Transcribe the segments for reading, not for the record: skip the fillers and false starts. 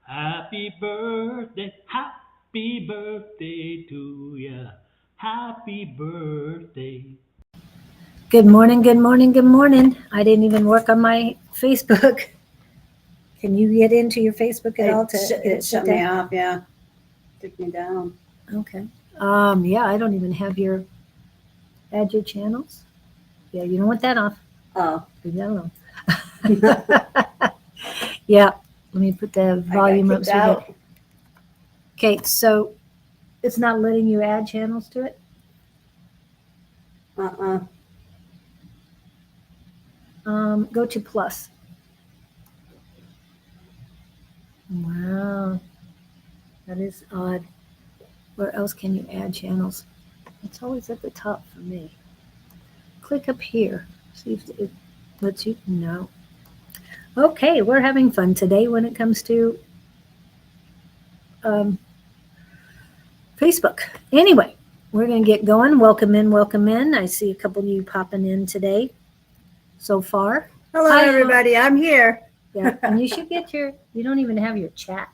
Happy birthday to ya. Happy birthday. Good morning, good morning, good morning. I didn't even work on my Facebook. Can you get into your Facebook at all to get It it shut put me down? off, yeah. Took me down. Okay. Yeah, I don't even have your add your channels. Yeah, you don't want that off. Oh. Leave that alone. Yeah, let me put the volume up kicked so that. out. Okay, so it's not letting you add channels to it. Uh-uh. Go to plus. Wow, that is odd. Where else can you add channels? It's always at the top for me. Click up here. See if it lets you know. Okay, we're having fun today when it comes to um, Facebook. Anyway, we're going to get going. Welcome in, welcome in. I see a couple of you popping in today so far. Hello, Hi, everybody. I'm here. Yeah, and you should get you don't even have your chat.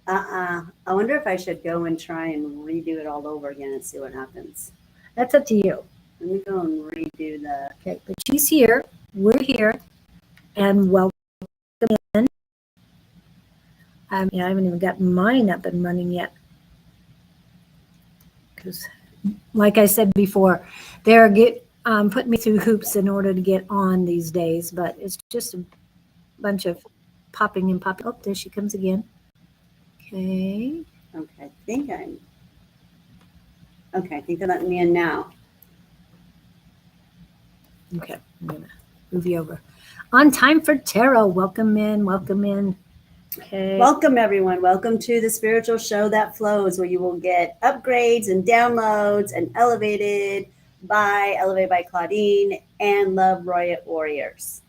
I wonder if I should go and try and redo it all over again and see what happens. That's up to you. Let me go and redo the. Okay, but she's here. We're here. And welcome in. I haven't even gotten mine up and running yet. Because, like I said before, they're putting me through hoops in order to get on these days, but it's just a bunch of popping and popping. Oh, there she comes again. Okay. Okay, I think they're letting me in now. Okay, I'm going to move you over. On time for tarot. Welcome in, welcome in. Okay. Welcome, everyone. Welcome to the spiritual show that flows, where you will get upgrades and downloads and elevated by Claudene and Love Royal Warriors.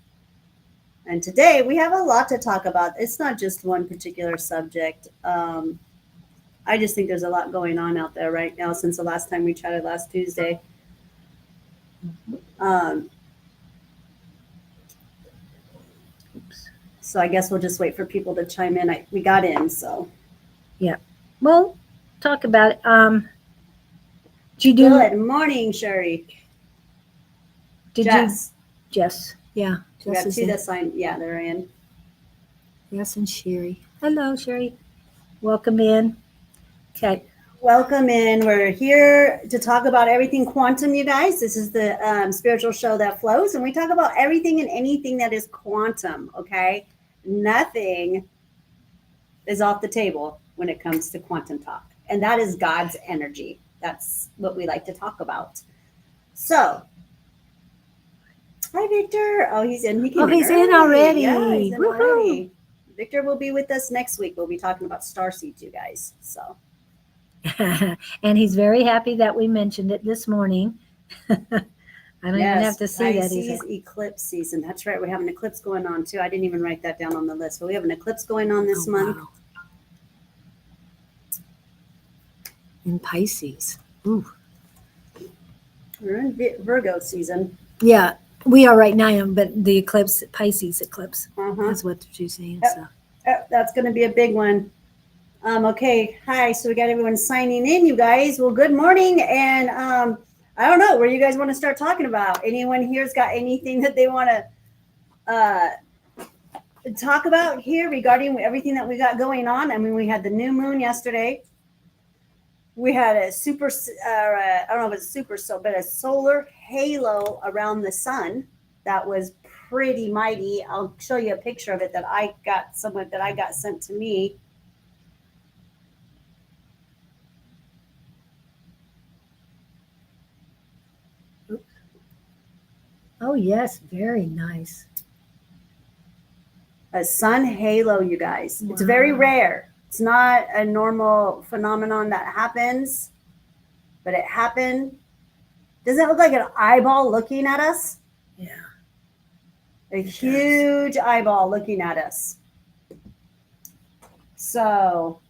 And today we have a lot to talk about. It's not just one particular subject. I just think there's a lot going on out there right now since the last time we chatted last Tuesday. So I guess we'll just wait for people to chime in. We got in, so. Yeah. Well, talk about it. Did you do? Good morning, Sherry. Jess. Jess. Yeah. We got two that signed. Yeah, they're in. Yes, and Sherry. Hello, Sherry. Welcome in. Okay. Welcome in. We're here to talk about everything quantum, you guys. This is the spiritual show that flows, and we talk about everything and anything that is quantum, okay? Nothing is off the table when it comes to quantum talk, and that is God's energy. That's what we like to talk about. So, hi, Victor. Oh, he's in. He's in already. Yeah, he's in already. Victor will be with us next week. We'll be talking about starseeds, you guys. So. And he's very happy that we mentioned it this morning. I don't even have to see that. Pisces eclipse season. That's right. We have an eclipse going on too. I didn't even write that down on the list, but we have an eclipse going on this month. Wow. In Pisces. Ooh. We're in Virgo season. Yeah, we are right now, but the eclipse, Pisces eclipse, is what she's saying. Yep. So. Yep, that's going to be a big one. Okay. Hi. So we got everyone signing in, you guys. Well, good morning. And I don't know where you guys want to start talking about. Anyone here's got anything that they want to talk about here regarding everything that we got going on? I mean, we had the new moon yesterday. We had a super, I don't know if it's super, but a solar halo around the sun that was pretty mighty. I'll show you a picture of it that I got sent to me. Oh, yes, very nice. A sun halo, you guys. Wow. It's very rare. It's not a normal phenomenon that happens, but it happened. Doesn't it look like an eyeball looking at us? Yeah. A huge eyeball looking at us. So,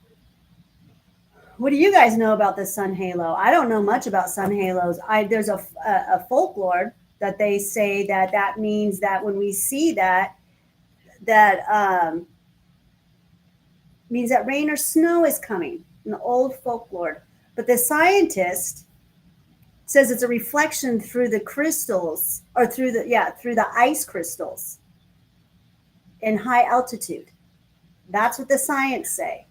what do you guys know about the sun halo? I don't know much about sun halos. There's a folklore that they say that means that when we see that means that rain or snow is coming in the old folklore. But the scientist says it's a reflection through the crystals, or through the ice crystals in high altitude. That's what the science say.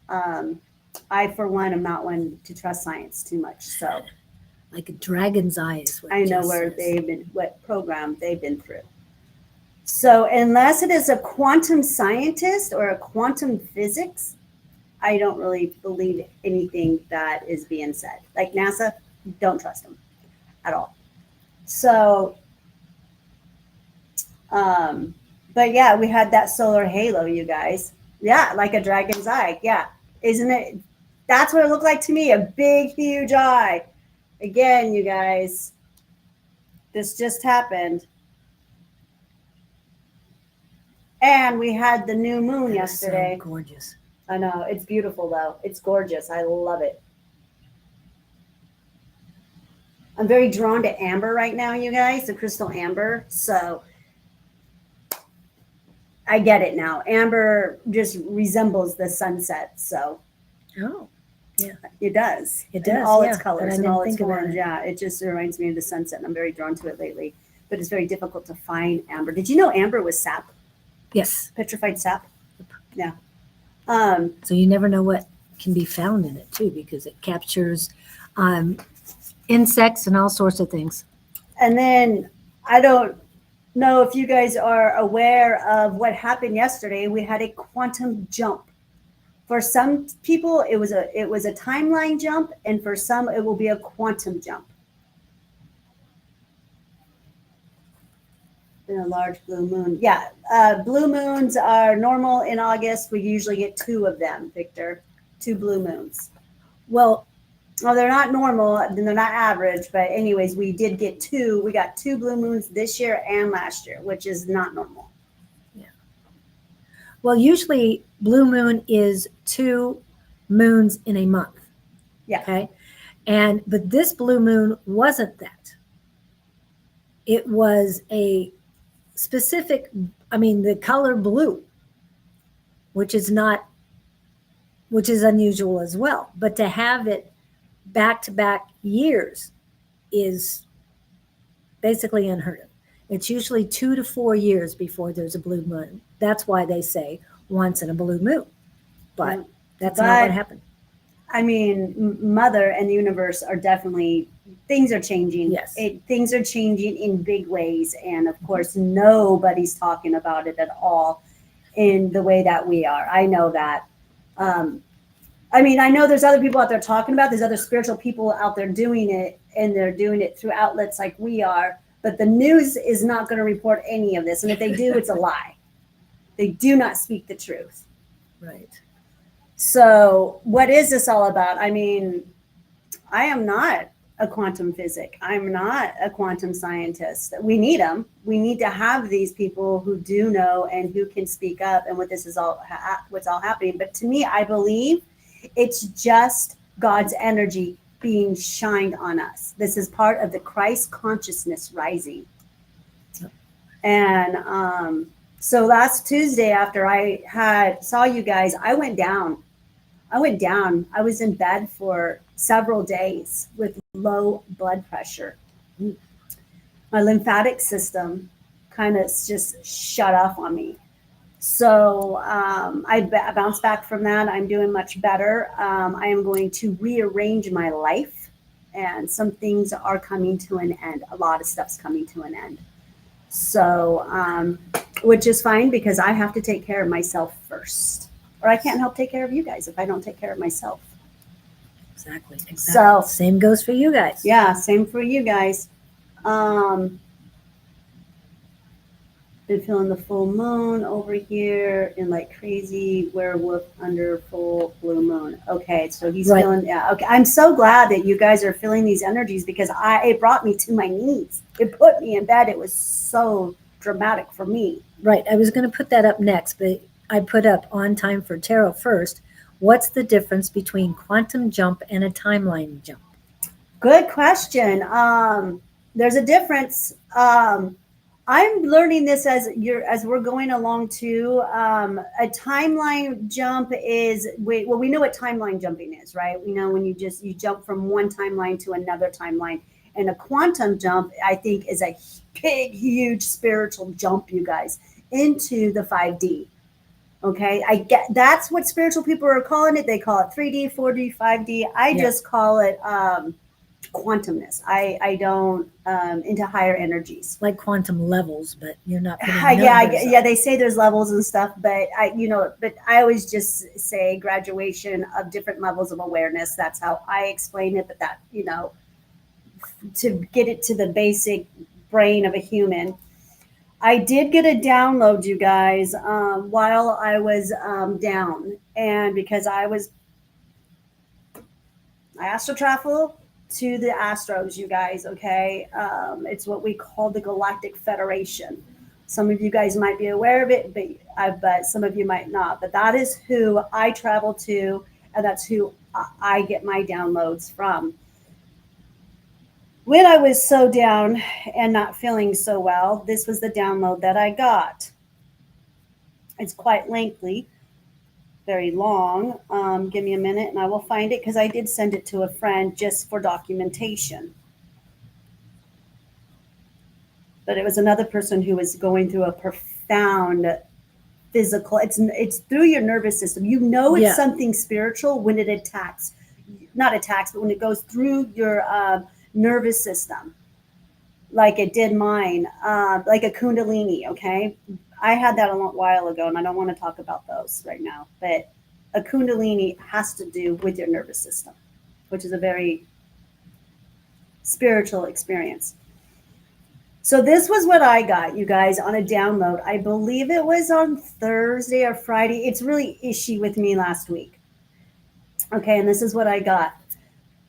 I, for one, am not one to trust science too much. So Like a dragon's eye is what I know Jess where says. they've been, what program they've been through. So unless it is a quantum scientist or a quantum physics, I don't really believe anything that is being said. Like NASA, don't trust them at all. So, but yeah, we had that solar halo, you guys. Yeah, like a dragon's eye. Yeah, isn't it? That's what it looked like to me, a big, huge eye. Again, you guys, this just happened. And we had the new moon That is so yesterday. gorgeous. I know, it's beautiful though. It's gorgeous. I love it. I'm very drawn to amber right now, you guys, the crystal amber. So I get it now. Amber just resembles the sunset. So Oh, it does. It In does, all yeah, its but colors I and didn't all its think about forms. it. Yeah, it just reminds me of the sunset, and I'm very drawn to it lately. But it's very difficult to find amber. Did you know amber was sap? yes. Petrified sap? Yeah. So you never know what can be found in it too, because it captures insects and all sorts of things. And then I don't know if you guys are aware of what happened yesterday. We had a quantum jump. For some people, it was a timeline jump, and for some, it will be a quantum jump. In a large blue moon. Yeah, blue moons are normal in August. We usually get 2 of them, Victor. 2 blue moons. Well, Well, they're not normal, they're not average, but anyways, we did get 2. We got 2 blue moons this year and last year, which is not normal. well, usually blue moon is 2 moons in a month. Yeah. Okay. But this blue moon wasn't that. It was a specific, the color blue, which is unusual as well. But to have it back to back years is basically unheard of. It's usually 2 to 4 years before there's a blue moon. That's why they say once in a blue moon. But Yeah. that's not But- what happened. I mean, Mother and the universe are definitely, things are changing. Yes. Things are changing in big ways. And of course, nobody's talking about it at all in the way that we are. I know that. I mean, I know there's other people out there talking about, there's other spiritual people out there doing it, and they're doing it through outlets like we are. But the news is not going to report any of this. And if they do, it's a lie. They do not speak the truth. Right. So what is this all about? I mean, I am not a quantum physic. I'm not a quantum scientist. We need them. We need to have these people who do know and who can speak up and what this is all, what's all happening. But to me, I believe it's just God's energy being shined on us. This is part of the Christ consciousness rising. And so last Tuesday, after I saw you guys, I went down. I was in bed for several days with low blood pressure. My lymphatic system kind of just shut off on me. So I bounced back from that. I'm doing much better. I am going to rearrange my life, and some things are coming to an end. A lot of stuff's coming to an end. So, which is fine because I have to take care of myself first. Or I can't help take care of you guys if I don't take care of myself. Exactly. So- Same goes for you guys. Yeah, same for you guys. Been feeling the full moon over here in like crazy werewolf under full blue moon. Okay, so he's Right. feeling, yeah, okay. I'm so glad that you guys are feeling these energies because it brought me to my knees. It put me in bed. It was so dramatic for me. Right. I was going to put that up next, but I put up on time for tarot first. What's the difference between quantum jump and a timeline jump? Good question. There's a difference. I'm learning this as we're going along too. A timeline jump is well, we know what timeline jumping is, right? We know when you jump from one timeline to another timeline, and a quantum jump, I think, is a big, huge spiritual jump, you guys, into the 5D. Okay, I get that's what spiritual people are calling it. They call it 3D, 4D, 5D. I Yeah. just call it quantumness. I don't into higher energies. Like quantum levels, but you're not putting Yeah, numbers yeah. up. They say there's levels and stuff, but but I always just say graduation of different levels of awareness. That's how I explain it. But that to get it to the basic brain of a human. I did get a download, you guys, while I was down, and because I astral travel to the Astros, you guys. Okay, it's what we call the Galactic Federation. Some of you guys might be aware of it, but some of you might not. But that is who I travel to, and that's who I get my downloads from. When I was so down and not feeling so well, this was the download that I got. It's quite lengthy, very long. Give me a minute and I will find it because I did send it to a friend just for documentation. But it was another person who was going through a profound physical. It's through your nervous system. You know it's Yeah. something spiritual when it attacks, not attacks, but when it goes through your nervous system, like it did mine, like a kundalini. Okay, I had that a long while ago, and I don't want to talk about those right now. But a kundalini has to do with your nervous system, which is a very spiritual experience. So this was what I got, you guys, on a download. I believe it was on Thursday or Friday. It's really ishy with me last week. Okay, and this is what I got.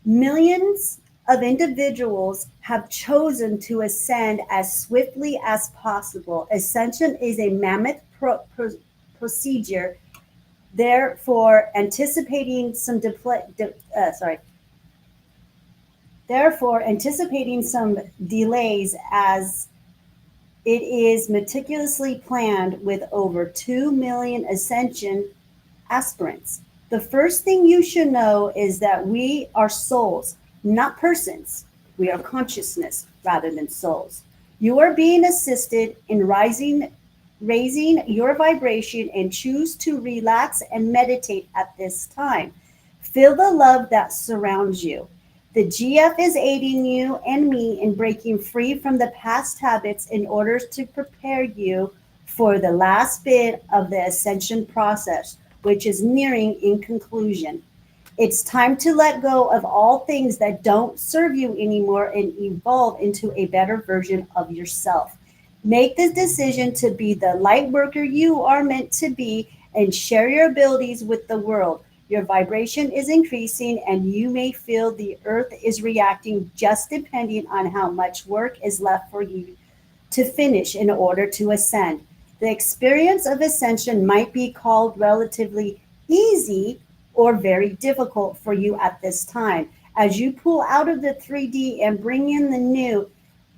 Millions of individuals have chosen to ascend as swiftly as possible. Ascension is a mammoth procedure, therefore anticipating some delays as it is meticulously planned with over 2 million ascension aspirants. The first thing you should know is that we are souls, not persons. We are consciousness rather than souls. You are being assisted in raising your vibration and choose to relax and meditate at this time. Feel the love that surrounds you. The GF is aiding you and me in breaking free from the past habits in order to prepare you for the last bit of the ascension process, which is nearing in conclusion. It's time to let go of all things that don't serve you anymore and evolve into a better version of yourself. Make the decision to be the light worker you are meant to be and share your abilities with the world. Your vibration is increasing and you may feel the earth is reacting just depending on how much work is left for you to finish in order to ascend. The experience of ascension might be called relatively easy or very difficult for you at this time. As you pull out of the 3D and bring in the new,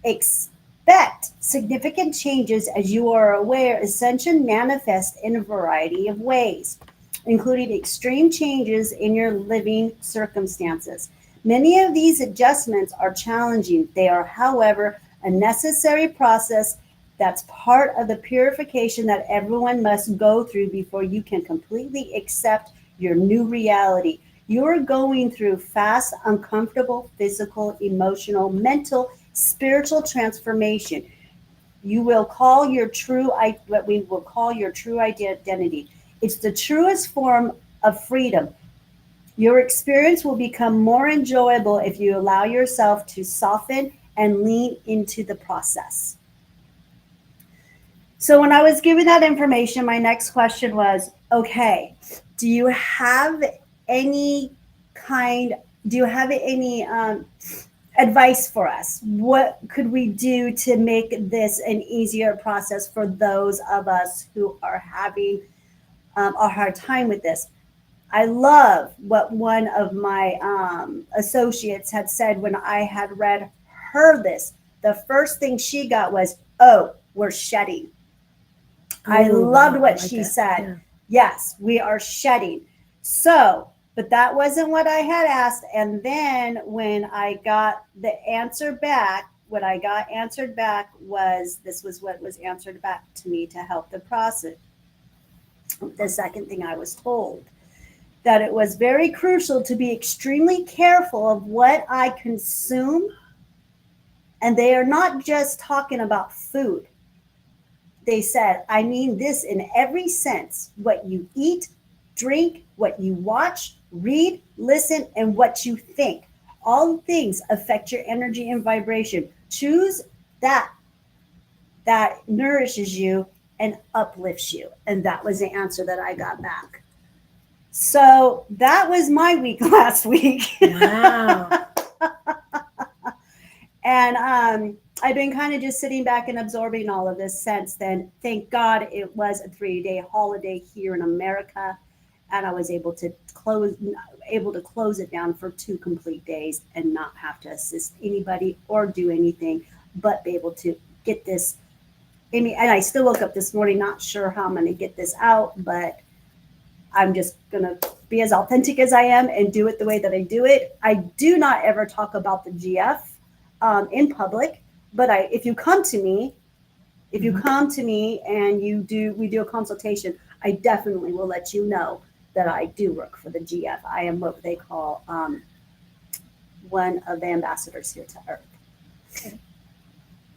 expect significant changes as you are aware ascension manifests in a variety of ways, including extreme changes in your living circumstances. Many of these adjustments are challenging. They are, however, a necessary process that's part of the purification that everyone must go through before you can completely accept your new reality. You are going through fast, uncomfortable, physical, emotional, mental, spiritual transformation. You will call your true, what we will call your true identity. It's the truest form of freedom. Your experience will become more enjoyable if you allow yourself to soften and lean into the process. So when I was given that information, my next question was, okay, do you have any kind, do you have any advice for us? What could we do to make this an easier process for those of us who are having a hard time with this? I love what one of my associates had said when I had read her this. The first thing she got was, oh, we're shedding. I Oh, loved wow, what I like she that. said. Yeah. Yes, we are shedding. So, but that wasn't what I had asked. And then when I got the answer back, what I got answered back was this was what was answered back to me to help the process. The second thing I was told that it was very crucial to be extremely careful of what I consume. And they are not just talking about food. They said, I mean this in every sense: what you eat, drink, what you watch, read, listen, and what you think. All things affect your energy and vibration. Choose that nourishes you and uplifts you. And that was the answer that I got back. So that was my week last week. Wow. And I've been kind of just sitting back and absorbing all of this since then. Thank God it was a 3-day holiday here in America, and I was able to close it down for 2 complete days and not have to assist anybody or do anything, but be able to get this. I mean, and I still woke up this morning not sure how I'm going to get this out, but I'm just going to be as authentic as I am and do it the way that I do it. I do not ever talk about the GF in public, but if you come to me and we do a consultation, I definitely will let you know that I do work for the GF. I am what they call one of the ambassadors here to Earth. Okay.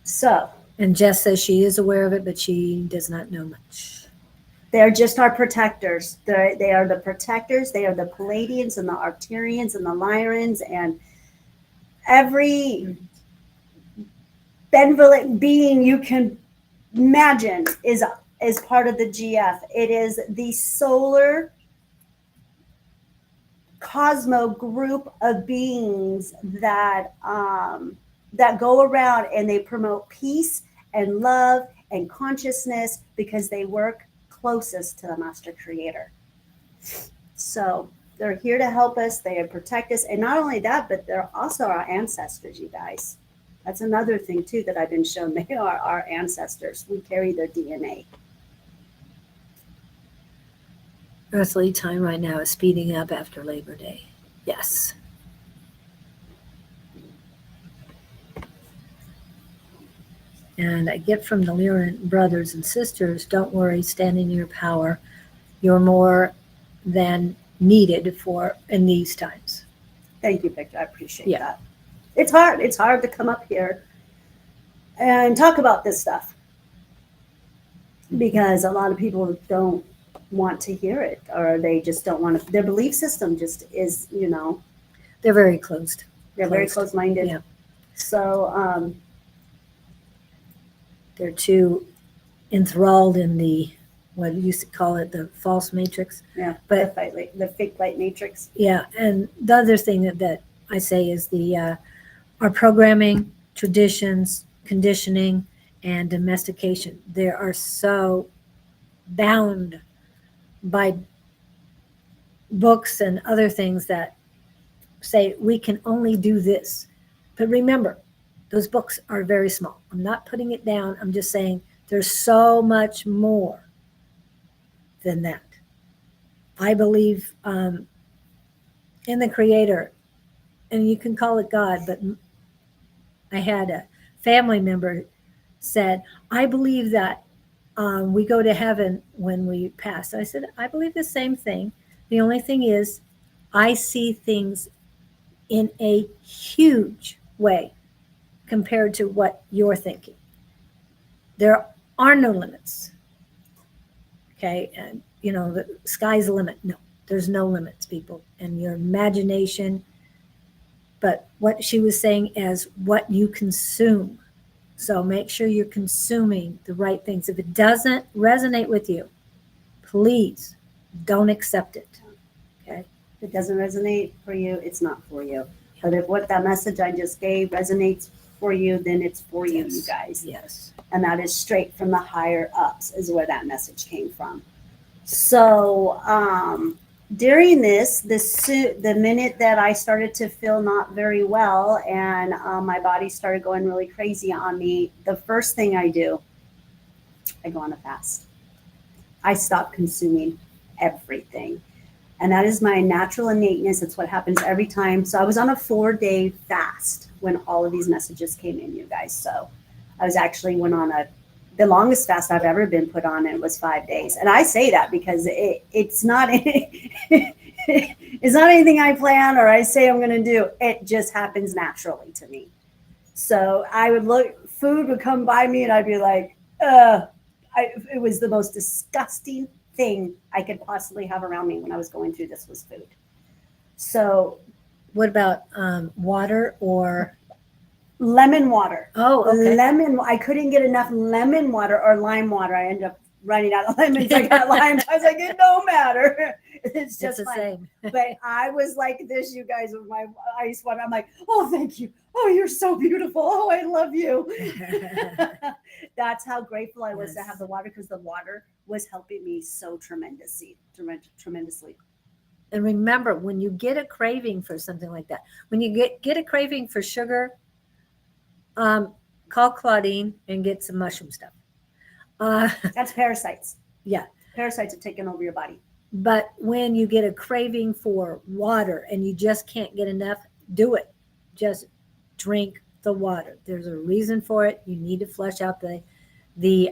So, And Jess says she is aware of it, but she does not know much. they're just our protectors. They are the protectors. They are the Palladians and the Arcturians and the Lyrans and every benevolent being you can imagine is part of the GF. It is the solar cosmo group of beings that go around and they promote peace and love and consciousness because they work closest to the master creator. So they're here to help us. They protect us. And not only that, but they're also our ancestors, you guys. That's another thing too that I've been shown. They are our ancestors. We carry their DNA. Earthly time right now is speeding up after Labor Day. Yes. And I get from the Lyran brothers and sisters, don't worry, stand in your power. You're more than needed for in these times. Thank you, Victor. I appreciate Yeah. that. It's hard. It's hard to come up here and talk about this stuff because a lot of people don't want to hear it, or they just don't want to. Their belief system just is, They're very closed. they're very close-minded. Yeah. So, They're too enthralled in the, what you used to call it, the false matrix. yeah, But the fake light matrix. yeah, and the other thing that I say is our programming, traditions, conditioning, and domestication. They are so bound by books and other things that say we can only do this. But remember, those books are very small. I'm not putting it down. I'm just saying there's so much more than that. I believe in the Creator, and you can call it God, but I had a family member said, I believe that we go to heaven when we pass. I said, I believe the same thing. The only thing is, I see things in a huge way compared to what you're thinking. There are no limits. Okay, and the sky's the limit. No, there's no limits, people, and your imagination. But what she was saying is what you consume. So make sure you're consuming the right things. If it doesn't resonate with you, please don't accept it. Okay. If it doesn't resonate for you, it's not for you. But if what that message I just gave resonates for you, then it's for you, you guys. Yes. And that is straight from the higher ups is where that message came from. So during the minute that I started to feel not very well and my body started going really crazy on me, the first thing I do I go on a fast. I stop consuming everything. And that is my natural innateness. It's what happens every time. So I was on a 4-day fast when all of these messages came in, you guys. So I was actually went on the longest fast I've ever been put on, and it was 5 days. And I say that because it's not it's not anything I plan or I say I'm going to do. It just happens naturally to me. So I would look, food would come by me, and I'd be like, it was the most disgusting thing I could possibly have around me when I was going through this was food. So What about water or? lemon water. Oh, okay. Lemon. I couldn't get enough lemon water or lime water. I ended up running out of lemons. I got limes. I was like, it don't matter. It's just the fine. same. But I was like this, you guys, with my ice water. I'm like, oh, thank you. Oh, you're so beautiful. Oh, I love you. That's how grateful I was to have the water, because the water was helping me so tremendously. And remember, when you get a craving for something like that, when you get a craving for sugar, call Claudene and get some mushroom stuff. That's parasites. Yeah. Parasites have taken over your body. But when you get a craving for water and you just can't get enough, do it. Just drink the water. There's a reason for it. You need to flush out the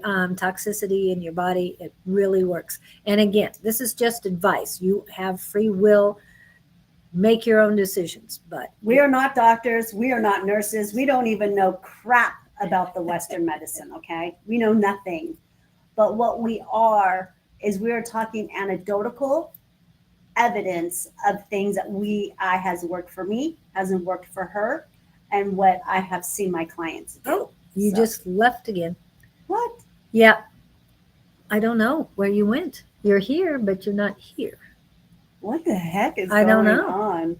toxicity in your body. It really works. And again, this is just advice. You have free will. Make your own decisions. But we are not doctors. We are not nurses. We don't even know crap about the Western medicine, okay? We know nothing. But what we are is we are talking anecdotal evidence of things that I has worked for me, hasn't worked for her, and what I have seen my clients do. Oh, you just left again. What? Yeah. I don't know where you went. You're here, but you're not here. What the heck is I don't going know. on?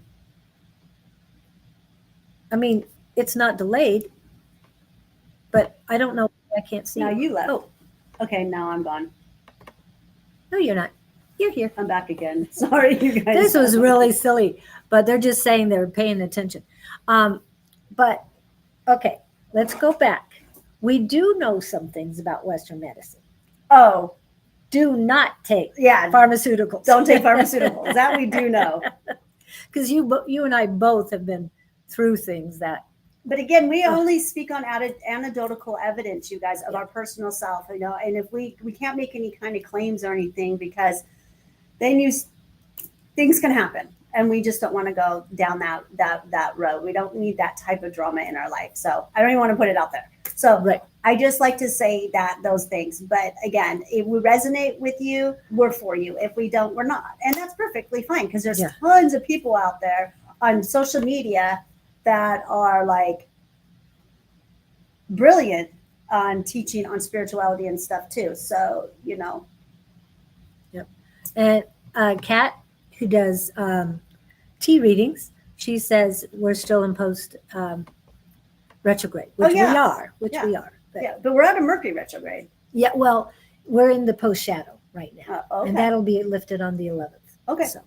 I mean, it's not delayed, but I don't know. I can't see. Now you left. Oh, Okay, now I'm gone. no, you're not. You're here. I'm back again. Sorry, you guys. This was really silly, but they're just saying they're paying attention. But okay, let's go back. We do know some things about Western medicine. Oh, Do not take yeah. pharmaceuticals. Don't take pharmaceuticals. That we do know. Because you and I both have been through things that. But again, we only speak on anecdotal evidence, you guys, of our personal self, you know, and if we can't make any kind of claims or anything, because then things can happen, and we just don't want to go down that road. We don't need that type of drama in our life. So I don't even want to put it out there. So Right. I just like to say those things. But again, if we resonate with you, we're for you. If we don't, we're not. And that's perfectly fine, because there's tons of people out there on social media that are like brilliant on teaching on spirituality and stuff too. So, you know. Yep. And Kat, who does tea readings, she says we're still in post retrograde, which we are. We are. But, but we're out of Mercury retrograde. Yeah, well, we're in the post shadow right now. Okay. And that'll be lifted on the 11th. Okay. So.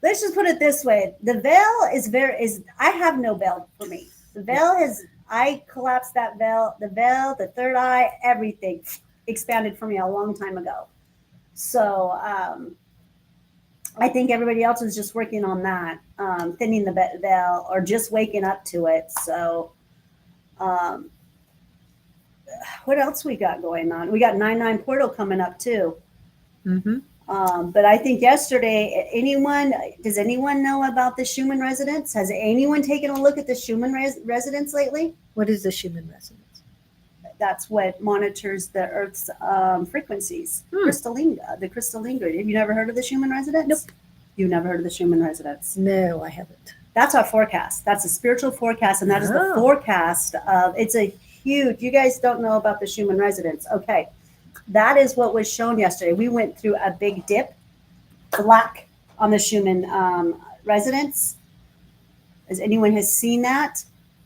Let's just put it this way. The veil is I have no veil for me. The veil I collapsed that veil, the third eye, everything expanded for me a long time ago. So I think everybody else is just working on that, thinning the veil or just waking up to it. So what else we got going on? We got 9/9 portal coming up too. Mm-hmm. But I think yesterday, does anyone know about the Schumann resonance? Has anyone taken a look at the Schumann resonance lately? What is the Schumann resonance? That's what monitors the Earth's frequencies. The crystalline grid. Have you never heard of the Schumann resonance? Nope. You've never heard of the Schumann resonance? No, I haven't. That's our forecast. That's a spiritual forecast, and that is the forecast of, it's a huge, you guys don't know about the Schumann resonance. Okay. That is what was shown yesterday. We went through a big dip, black on the Schumann resonance. As anyone has seen that?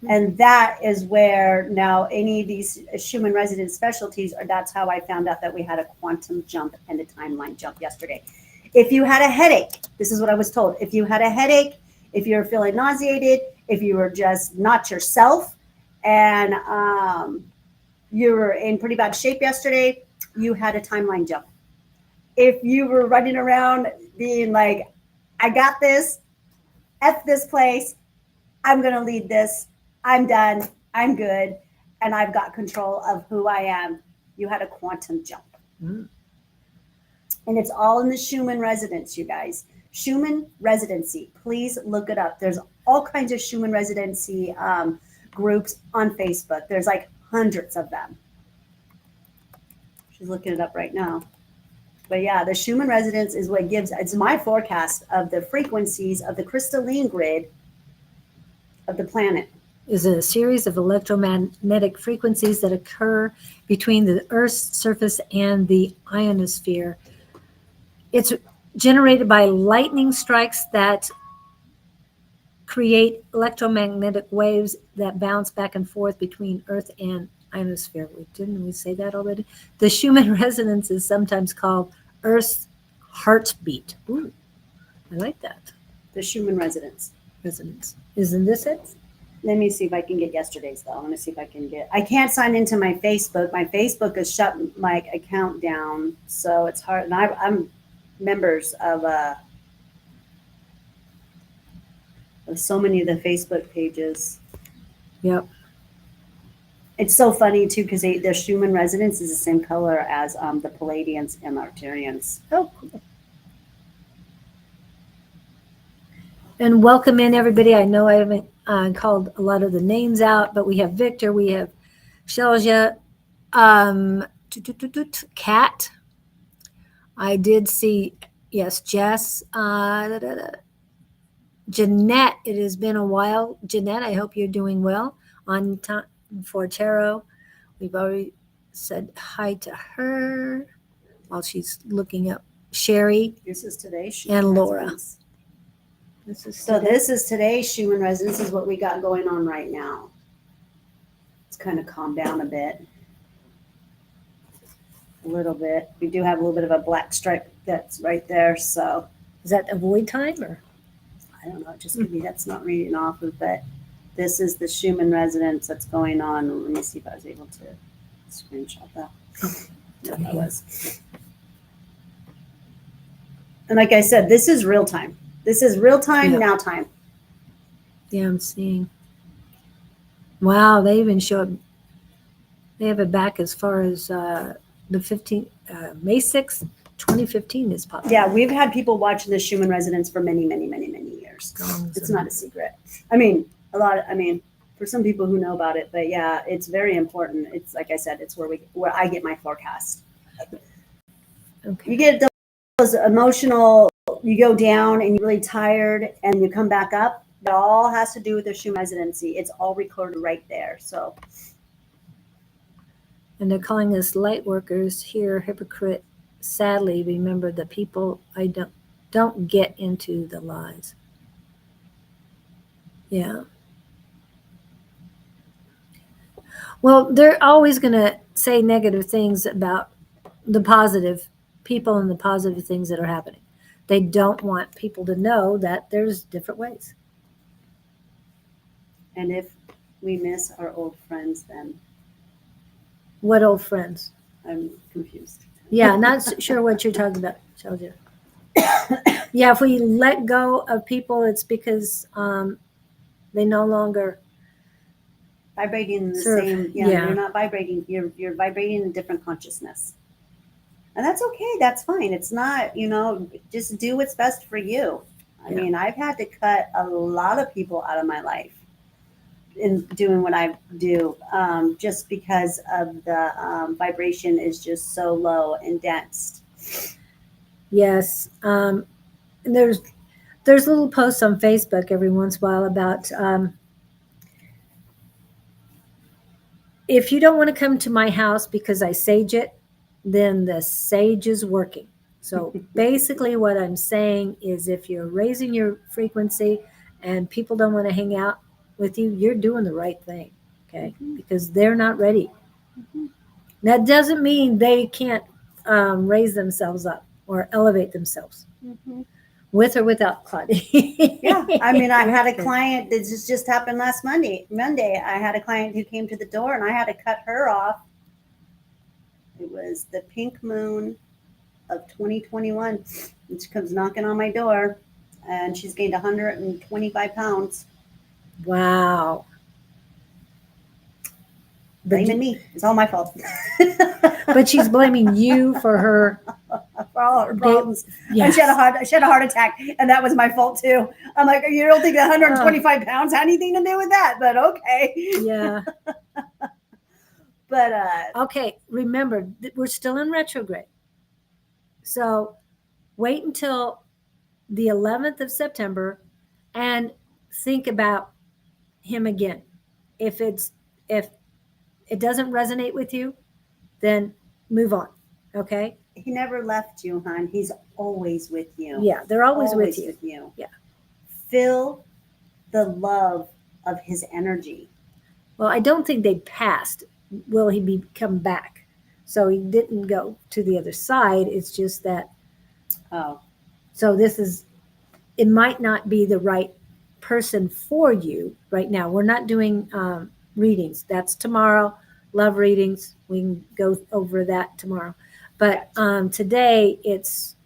And that is where now any of these Schumann resonance specialties that's how I found out that we had a quantum jump and a timeline jump yesterday. If you had a headache, this is what I was told. If you had a headache, if you're feeling nauseated, if you were just not yourself, and you were in pretty bad shape yesterday, you had a timeline jump. If you were running around being like, I got this, F this place, I'm going to lead this, I'm done, I'm good, and I've got control of who I am, you had a quantum jump. Mm. And it's all in the Schumann resonance, you guys. Schumann residency, please look it up. There's all kinds of Schumann residency groups on Facebook. There's like hundreds of them. She's looking it up right now. But yeah, the Schumann resonance is what gives, it's my forecast of the frequencies of the crystalline grid of the planet. Is a series of electromagnetic frequencies that occur between the Earth's surface and the ionosphere. It's generated by lightning strikes that create electromagnetic waves that bounce back and forth between Earth and ionosphere. Didn't we say that already? The Schumann resonance is sometimes called Earth's heartbeat. Ooh, I like that. The Schumann resonance. Isn't this it? Let me see if I can get yesterday's though. I'm gonna see if I can get. I can't sign into my Facebook. My Facebook has shut my account down, so it's hard. And I'm members of so many of the Facebook pages. Yep. It's so funny too because the Schumann resonance is the same color as the Palladians and Arcturians. Oh, cool. And welcome in everybody. I know I haven't called a lot of the names out, but we have Victor, we have Shelja, Kat. I did see, yes, Jess, Jeanette. It has been a while. Jeanette, I hope you're doing well. On time for tarot. We've already said hi to her while she's looking up Sherry. This is today's and Laura. Resonance. This is This is today's Schumann resonance. This is what we got going on right now. It's kind of calmed down a bit. A little bit. We do have a little bit of a black stripe that's right there. So is that a void time or? I don't know. It just could be that's not reading off of it. This is the Schumann resonance that's going on. Let me see if I was able to screenshot that. No, that was. And like I said, this is real time. This is real time, now time. Yeah, I'm seeing. Wow, they even show it. They have it back as far as the 15th, May 6th, 2015 is popular. Yeah, we've had people watching the Schumann resonance for many, many, many, many years. It's not a secret. I mean, for some people who know about it, but yeah, it's very important. It's like I said, it's where I get my forecast. Okay. You get those emotional, you go down and you're really tired and you come back up. It all has to do with the Schumann residency. It's all recorded right there. So. And they're calling us light workers here, hypocrite. Sadly, remember the people I don't get into the lies. Yeah. Well, they're always going to say negative things about the positive people and the positive things that are happening. They don't want people to know that there's different ways. And if we miss our old friends, then. What old friends? I'm confused. Yeah, not sure what you're talking about, Shelja. Yeah, if we let go of people, it's because they no longer vibrating the serve. same. Yeah, you're not vibrating. You're vibrating in a different consciousness, and that's okay. That's fine. It's not. Just do what's best for you. I mean, I've had to cut a lot of people out of my life in doing what I do, just because of the vibration is just so low and dense. Yes, and there's little posts on Facebook every once in a while about if you don't want to come to my house because I sage it, then the sage is working. So basically what I'm saying is if you're raising your frequency and people don't want to hang out with you, you're doing the right thing, okay? Mm-hmm. Because they're not ready. Mm-hmm. That doesn't mean they can't raise themselves up or elevate themselves. Mm-hmm. With or without Claudene. Yeah, I mean, I had a client that just happened last Monday. I had a client who came to the door and I had to cut her off It was the pink moon of 2021. And she comes knocking on my door, and she's gained 125 pounds. Wow. But, Blaming me. It's all my fault. but she's blaming you for her. For all her problems. Yes. And she had a heart attack, and that was my fault too. I'm like, you don't think 125 pounds had anything to do with that? But okay. Yeah. But okay, remember, we're still in retrograde. So wait until the 11th of September and think about him again. If it doesn't resonate with you, then move on. Okay? he never left you, hon. He's always with you. Yeah, they're always with you. Yeah. Feel the love of his energy. Well, I don't think they passed. Will he come back? So he didn't go to the other side. It's just that. Oh. So it might not be the right person for you right now. We're not doing readings. That's tomorrow. Love readings. We can go over that tomorrow. But today it's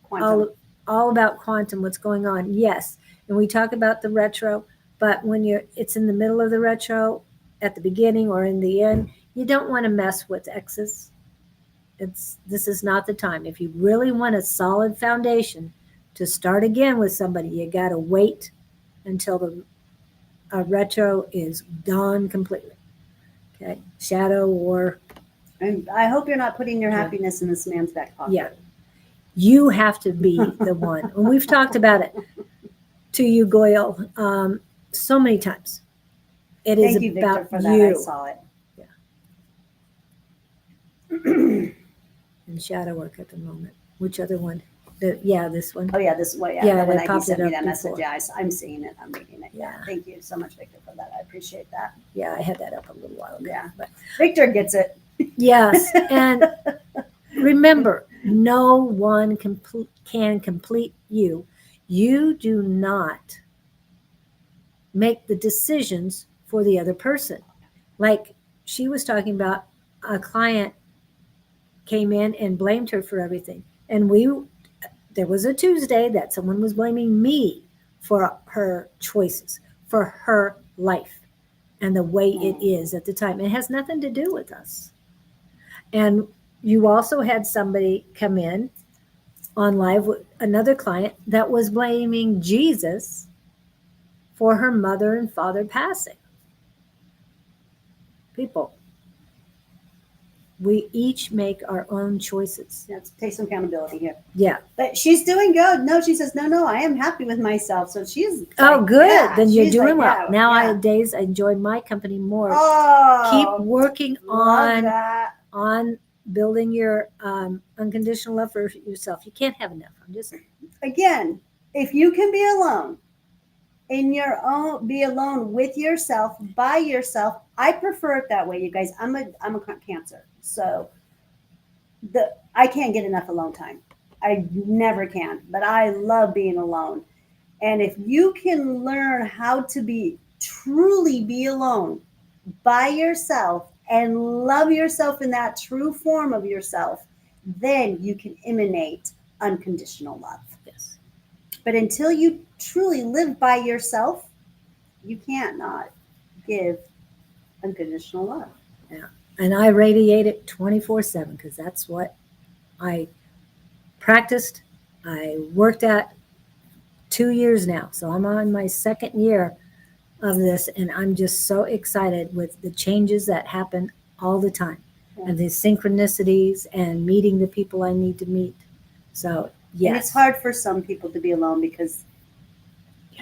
all about quantum, what's going on. Yes. And we talk about the retro, but when it's in the middle of the retro, at the beginning or in the end, you don't want to mess with X's. This is not the time. If you really want a solid foundation to start again with somebody, you got to wait until the retro is gone completely. Okay, shadow or. And I hope you're not putting your happiness in this man's back pocket. Yeah, you have to be the one. And we've talked about it to you, Goyle, so many times. It is Thank you, Victor, about for that. you. I saw it. Yeah. And shadow work at the moment. Which other one? This one. Oh yeah, this way. Yeah, when they he popped sent it me up that message. before. Yeah, I'm seeing it. I'm reading it. Yeah. Thank you so much, Victor, for that. I appreciate that. Yeah, I had that up a little while ago. Yeah. But Victor gets it. yes, and remember, no one can complete you. You do not make the decisions for the other person. Like she was talking about, a client came in and blamed her for everything. And there was a Tuesday that someone was blaming me for her choices, for her life and the way it is at the time. It has nothing to do with us. And you also had somebody come in on live with another client that was blaming Jesus for her mother and father passing. People, we each make our own choices. Let's take some accountability here. Yeah. But she's doing good. No, she says, no, I am happy with myself. So she's Good. Yeah, then you're she's doing like, well. yeah, Nowadays, I enjoy my company more. Oh, Keep working love that. on building your unconditional love for yourself. You can't have enough. I'm just Again, if you can be alone be alone with yourself, by yourself. I prefer it that way, you guys. I'm a Cancer, so I can't get enough alone time. I never can, but I love being alone. And if you can learn how to truly be alone by yourself and love yourself in that true form of yourself, then you can emanate unconditional love. yes. But until you truly live by yourself, you can't not give unconditional love. Yeah. And I radiate it 24/7 because that's what I practiced. I worked at 2 years now. So I'm on my second year of this, and I'm just so excited with the changes that happen all the time, and the synchronicities and meeting the people I need to meet. So yes. And it's hard for some people to be alone because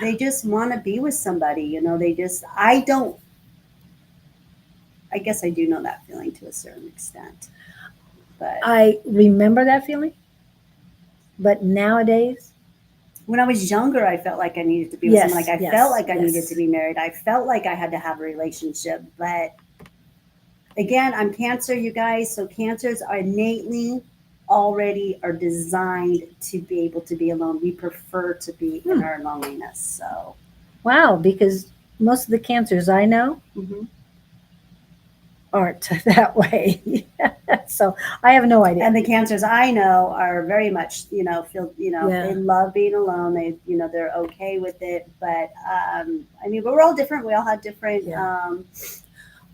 they just want to be with somebody. I guess I do know that feeling to a certain extent. But I remember that feeling. But nowadays, when I was younger, I felt like I needed to be with someone. Like I felt like I needed to be married. I felt like I had to have a relationship. But again, I'm Cancer, you guys. So Cancers are innately already are designed to be able to be alone. We prefer to be in our loneliness. So wow, because most of the Cancers I know, aren't that way. So I have no idea. And the cancers I know are very much, feel, Yeah. they love being alone. They, they're okay with it. But I mean, but we're all different. We all have different. Yeah.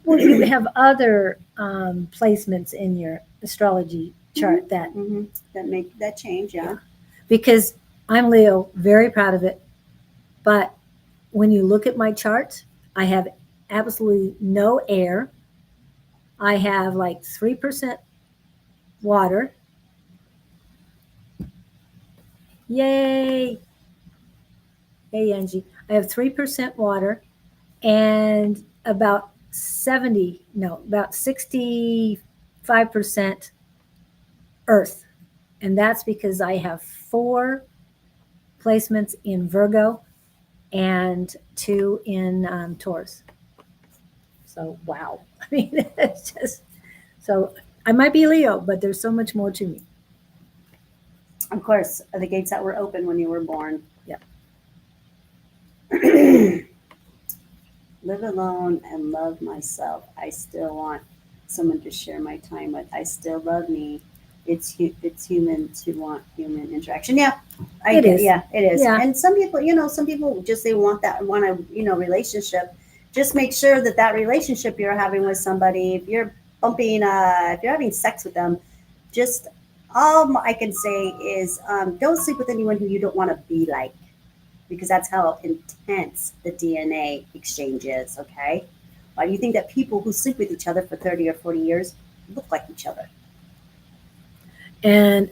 Well, you have other placements in your astrology chart that that make that change. Yeah. because I'm Leo, very proud of it. But when you look at my chart, I have absolutely no air. I have like 3% water. Yay! Hey, Angie. I have 3% water and about 65% earth. And that's because I have 4 placements in Virgo and 2 in Taurus. So, wow. I mean, it's just so I might be Leo, but there's so much more to me. Of course, the gates that were open when you were born. Yep. Live alone and love myself. I still want someone to share my time with. I still love me. It's human to want human interaction. Yeah, It is. Yeah, it is. Yeah. And some people just they want a relationship. Just make sure that relationship you're having with somebody, if you're if you're having sex with them, just all I can say is don't sleep with anyone who you don't want to be like, because that's how intense the DNA exchange is. Okay, why do you think that people who sleep with each other for 30 or 40 years look like each other? And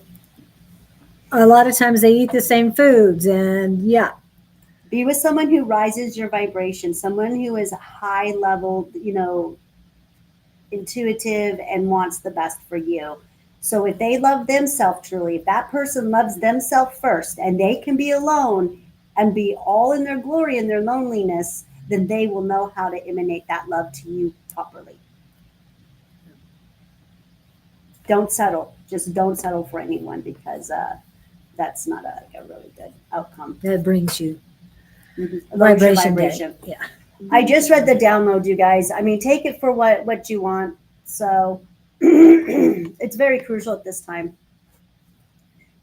a lot of times they eat the same foods, and yeah. Be with someone who rises your vibration, someone who is high level, intuitive and wants the best for you. So if they love themselves truly, if that person loves themselves first and they can be alone and be all in their glory and their loneliness, then they will know how to emanate that love to you properly. Don't settle. Just don't settle for anyone, because that's not a really good outcome. That brings you vibration. Yeah. I just read the download, you guys. I mean, take it for what you want. So it's very crucial at this time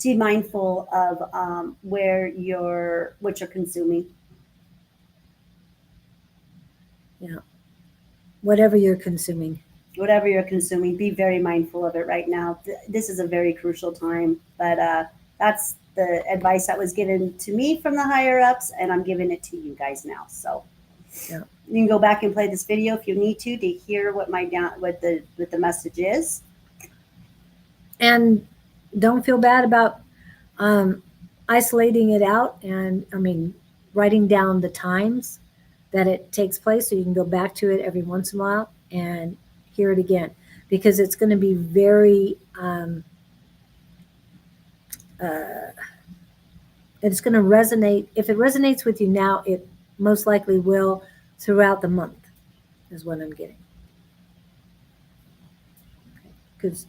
to be mindful of what you're consuming. Yeah. Whatever you're consuming. Whatever you're consuming, be very mindful of it right now. This is a very crucial time, but that's the advice that was given to me from the higher ups, and I'm giving it to you guys now. So yeah. You can go back and play this video if you need to hear what the message is. And don't feel bad about isolating it out, and I mean writing down the times that it takes place, so you can go back to it every once in a while and hear it again, because it's going to be very it's going to resonate. If it resonates with you now, it most likely will throughout the month, is what I'm getting. Because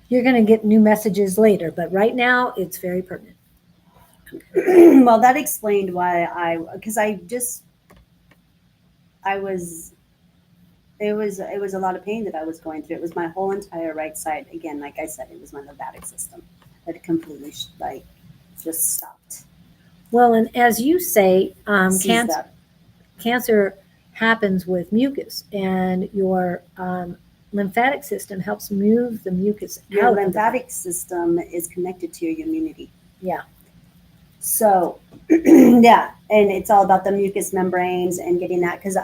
you're going to get new messages later, but right now it's very pertinent. Well, that explained why it was a lot of pain that I was going through. It was my whole entire right side. Again, like I said, it was my lymphatic system that completely just stopped. Well, and as you say, Seized up. cancer happens with mucus, and your lymphatic system helps move the mucus Your out. lymphatic system is connected to your immunity. Yeah. So, yeah, and it's all about the mucous membranes and getting that. Because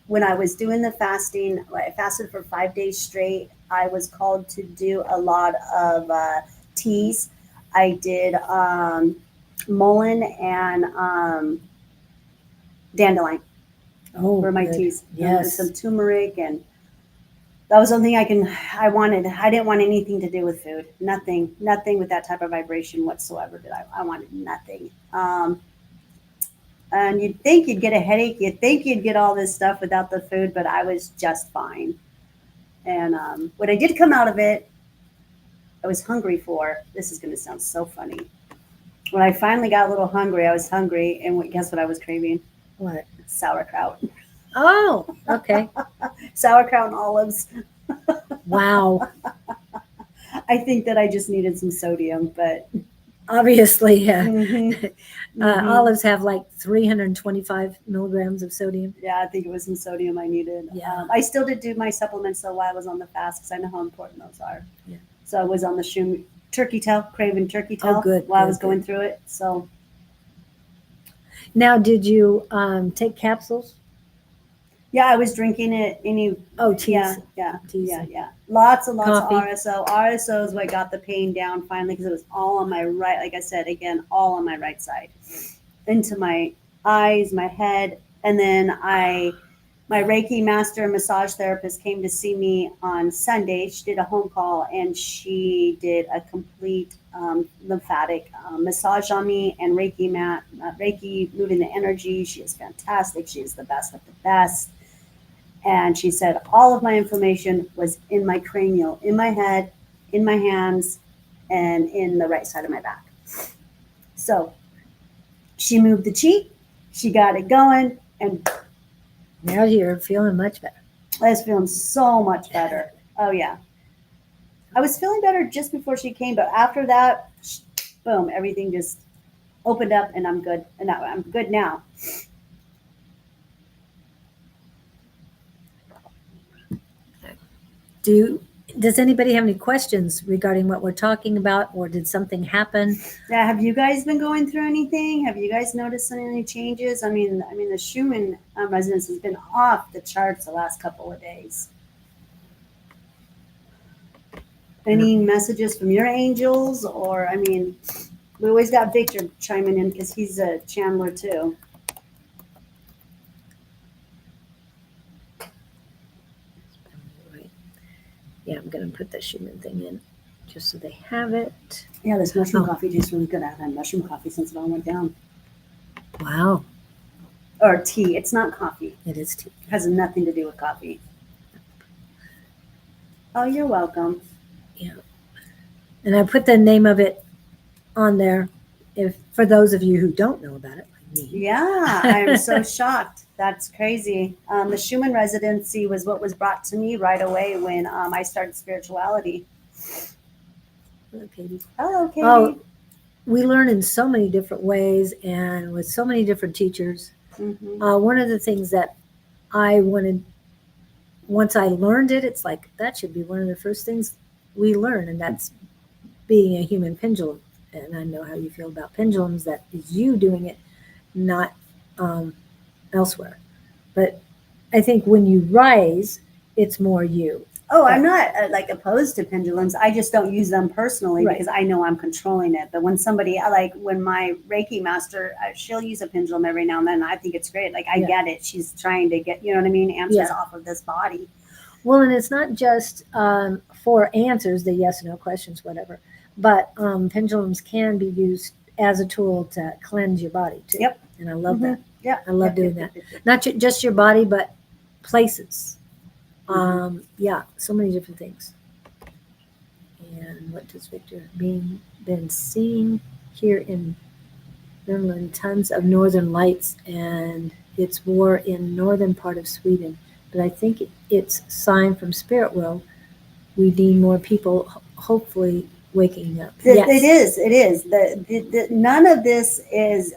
when I was doing the fasting, I fasted for 5 days straight. I was called to do a lot of teas. I did mullein and dandelion for my good. teas. Yes. Some turmeric, and that was the only thing I wanted. I didn't want anything to do with food. Nothing with that type of vibration whatsoever. I wanted nothing. And you'd think you'd get a headache. You'd think you'd get all this stuff without the food, but I was just fine. And when I did come out of it, I was hungry for, this is going to sound so funny. When I finally got a little hungry, I was hungry. And guess what I was craving? What? Sauerkraut. Oh, okay. Sauerkraut and olives. Wow. I think that I just needed some sodium, but Obviously, yeah. mhm, Olives have like 325 milligrams of sodium. yeah, I think it was some sodium I needed. Yeah. I still did do my supplements though while I was on the fast because I know how important those are. Yeah. So I was on the turkey tail, craving turkey Oh, tail good, while I good, was going good. through it. So Now, did you take capsules? yeah, I was drinking it. Oh, Yeah, teas, yeah, teas, yeah, and yeah. Lots and lots of coffee. RSO. RSO is what got the pain down finally because it was all on my right. Like I said again, all on my right side, into my eyes, my head, and then my Reiki master and massage therapist came to see me on Sunday. She did a home call and she did a complete lymphatic massage on me and Reiki Reiki moving the energy. She is fantastic. She is the best of the best. And she said all of my information was in my cranial, in my head, in my hands, and in the right side of my back. So she moved the chi, she got it going, and Now you're feeling much better. I was feeling so much better. Oh yeah, I was feeling better just before she came, but after that, boom, everything just opened up, and I'm good. And I'm good now. Does anybody have any questions regarding what we're talking about, or did something happen? Yeah, have you guys been going through anything? Have you guys noticed any changes? I mean, the Schumann resonance has been off the charts the last couple of days. Any messages from your angels, or I mean, we always got Victor chiming in because he's a channeler too. Right. Yeah, I'm going to put the Schumann thing in just so they have it. Yeah, this mushroom Oh. coffee tastes really good. I haven't had mushroom coffee since it all went down. Wow, Or tea. It's not coffee. it is tea. It has nothing to do with coffee. Oh, you're welcome. And I put the name of it on there if for those of you who don't know about it, like me. Yeah, I'm so shocked. That's crazy. The Schumann residency was what was brought to me right away when I started spirituality. Hello, Katie. Hello, Katie. Oh, we learn in so many different ways and with so many different teachers. Mhm. One of the things that I wanted, once I learned it, it's like that should be one of the first things we learn, and that's being a human pendulum. And I know how you feel about pendulums, that is you doing it, not elsewhere. But I think when you rise, it's more you. Oh, I'm not like opposed to pendulums. I just don't use them personally Right. because I know I'm controlling it. But when somebody like when my Reiki master, she'll use a pendulum every now and then. I think it's great. Like I Yeah. get it. She's trying to get, you know what I mean, answers Yeah. off of this body. Well, and it's not just for answers, the yes or no questions, whatever, but pendulums can be used as a tool to cleanse your body too. Yep. And I love that. Yeah, I love doing that. Not just your body, but places. Yeah, so many different things. And what does Victor been seeing here in Finland? Tons of northern lights, and it's war in northern part of Sweden. But I think it's sign from spirit world. We need more people, hopefully waking up. Yes. It is. It is. None of this is.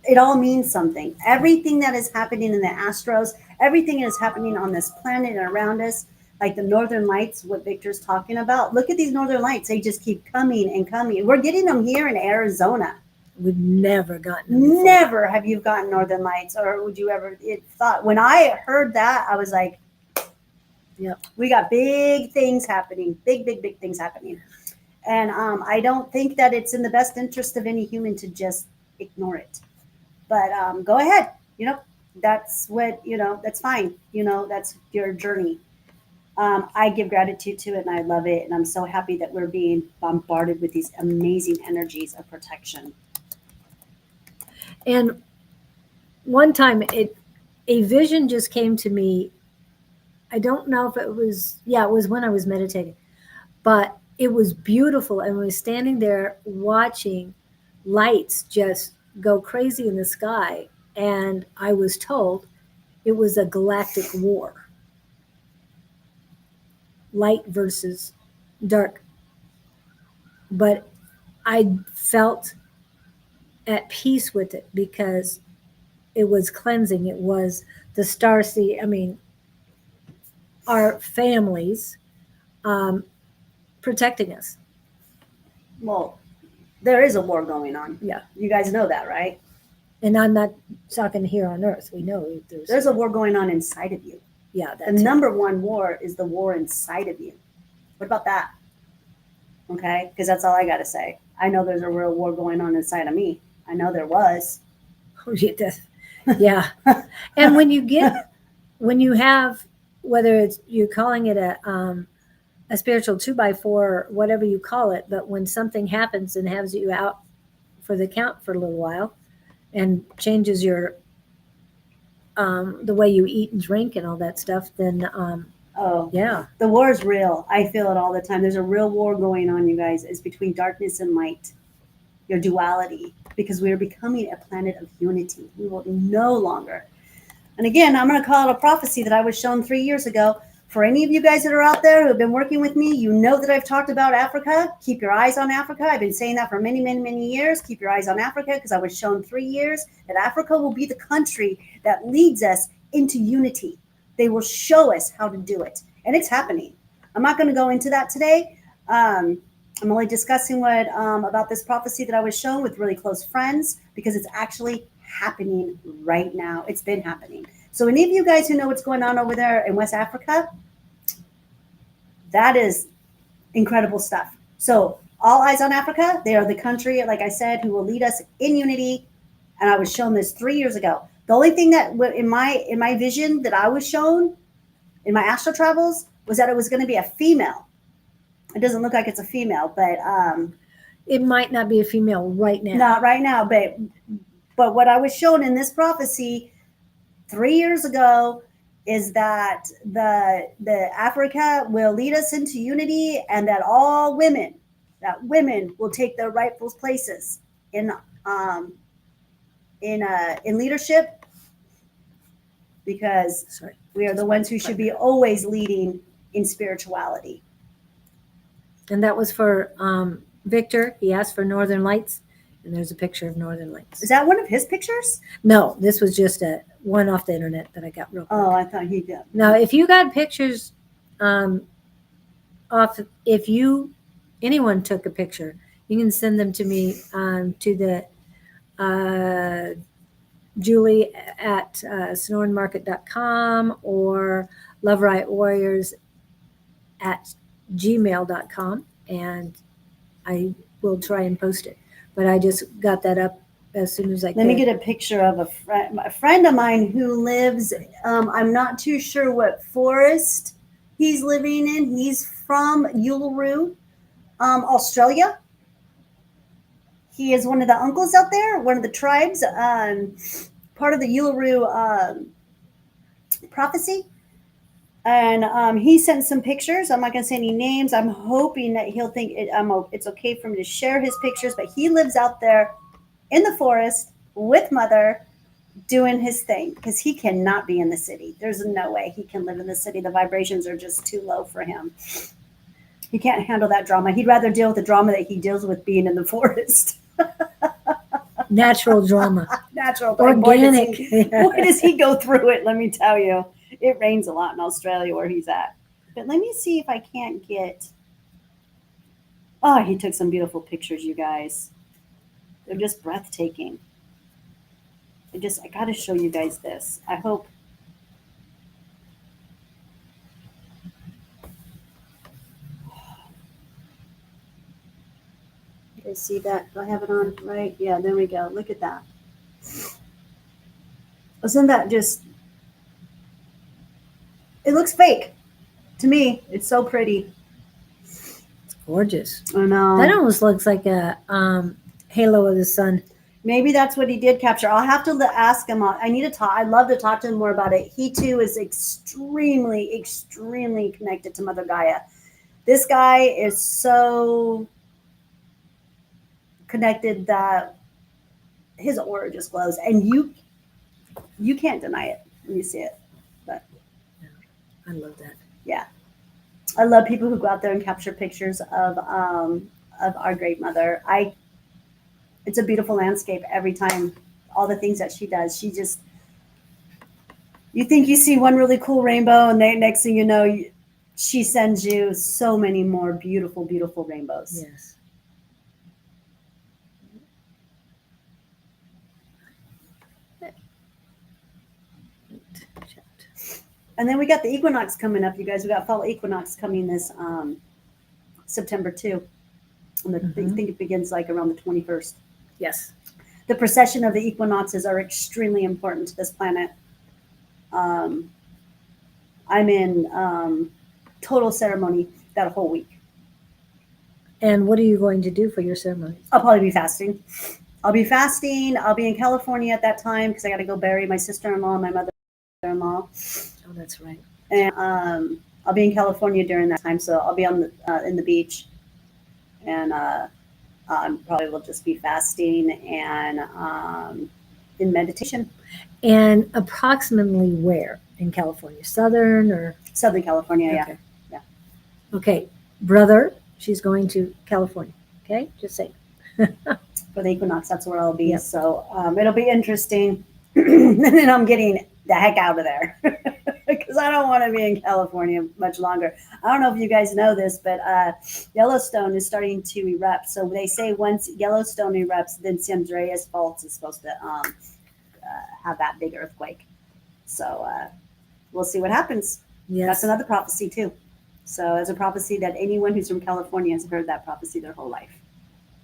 It all means something. Everything that is happening in the astros, everything that is happening on this planet and around us, like the northern lights, what Victor's talking about. Look at these northern lights. They just keep coming and coming. We're getting them here in Arizona. We've never gotten them before. Never have you gotten northern lights, or would you ever thought when I heard that, I was like, yep, we got big things happening, big things happening. And I don't think that it's in the best interest of any human to just ignore it. But go ahead. That's what, that's fine. That's your journey. I give gratitude to it and I love it. And I'm so happy that we're being bombarded with these amazing energies of protection. And one time a vision just came to me. I don't know if it was when I was meditating, but it was beautiful. And we were standing there watching lights just go crazy in the sky. and I was told it was a galactic war, light versus dark. But I felt at peace with it because it was cleansing. It was the star seed. I mean, our families um, protecting us. Well, there is a war going on. Yeah. You guys know that, right? And I'm not talking here on Earth. We know There's a war going on inside of you. yeah. The number one war is the war inside of you. What about that? Okay, because that's all I got to say. I know there's a real war going on inside of me. I know there was. Yeah. And when you have, whether it's you're calling it a spiritual 2x4 or whatever you call it, but when something happens and has you out for the count for a little while and changes your the way you eat and drink and all that stuff, then Oh, yeah. the war is real. I feel it all the time. There's a real war going on, you guys. It's between darkness and light, your duality, because we are becoming a planet of unity. We will no longer. And again, I'm going to call it a prophecy that I was shown 3 years ago. For any of you guys that are out there who have been working with me, you know that I've talked about Africa. Keep your eyes on Africa. I've been saying that for many, many, many years. Keep your eyes on Africa because I was shown 3 years that Africa will be the country that leads us into unity. They will show us how to do it. And it's happening. I'm not going to go into that today. I'm only discussing what about this prophecy that I was shown with really close friends because it's actually happening right now. It's been happening. So any of you guys who know what's going on over there in West Africa, that is incredible stuff. So all eyes on Africa. They are the country, like I said, who will lead us in unity. And I was shown this 3 years ago. The only thing that in my vision that I was shown in my astral travels was that it was going to be a female. It doesn't look like it's a female, but it might not be a female right now. Not right now, but what I was shown in this prophecy 3 years ago is that the Africa will lead us into unity, and that all women will take their rightful places in leadership, because we are the ones who should be always leading in spirituality. And that was for Victor. He asked for Northern Lights, and there's a picture of Northern Lights. Is that one of his pictures? No, this was just a one off the internet that I got real quick. Oh, I thought he did. Now, if you got pictures off, if anyone took a picture, you can send them to me to the Julie at sonoranmarket.com or Love Right Warriors at gmail.com, and I will try and post it. But I just got that up as soon as I could. Let me get a picture of a friend of mine who lives, I'm not too sure what forest he's living in. He's from Uluru, Australia. He is one of the uncles out there, one of the tribes, part of the Uluru prophecy. And he sent some pictures. I'm not going to say any names. I'm hoping that he'll think it's okay for me to share his pictures. But he lives out there in the forest with Mother doing his thing because he cannot be in the city. There's no way he can live in the city. The vibrations are just too low for him. He can't handle that drama. He'd rather deal with the drama that he deals with being in the forest. Natural drama. Natural. Organic. Boy, does he go through it, let me tell you. It rains a lot in Australia where he's at. But let me see if I can't get... Oh, he took some beautiful pictures, you guys. They're just breathtaking. I got to show you guys this. I hope... You guys see that? Do I have it on right? Yeah, there we go. Look at that. Isn't that just... It looks fake. To me, it's so pretty. It's gorgeous. I know. That almost looks like a halo of the sun. Maybe that's what he did capture. I'll have to ask him. I need to talk. I'd love to talk to him more about it. He too is extremely, extremely connected to Mother Gaia. This guy is so connected that his aura just glows. And you can't deny it when you see it. But I love that. yeah, I love people who go out there and capture pictures of our great mother. It's a beautiful landscape every time. All the things that she does, she just, you think you see one really cool rainbow, and then next thing you know, she sends you so many more beautiful, beautiful rainbows. Yes. And then we got the equinox coming up, you guys. We got fall equinox coming this September 2. And I think it begins like around the 21st. Yes. The precession of the equinoxes are extremely important to this planet. I'm in total ceremony that whole week. And what are you going to do for your ceremony? I'll probably be fasting. I'll be fasting. I'll be in California at that time because I got to go bury my sister-in-law and my mother-in-law. Oh, that's right. And I'll be in California during that time, so I'll be on the in the beach, and probably will just be fasting and in meditation. And approximately where in California? Southern or? Southern California, Okay. Yeah. Okay, brother, she's going to California. Okay, just say. For the equinox, that's where I'll be. Yep. So it'll be interesting. And then I'm getting the heck out of there because I don't want to be in California much longer. I don't know if you guys know this, but Yellowstone is starting to erupt. So they say once Yellowstone erupts, then San Andreas Fault is supposed to have that big earthquake. So we'll see what happens. Yes. That's another prophecy too. So as a prophecy that anyone who's from California has heard that prophecy their whole life.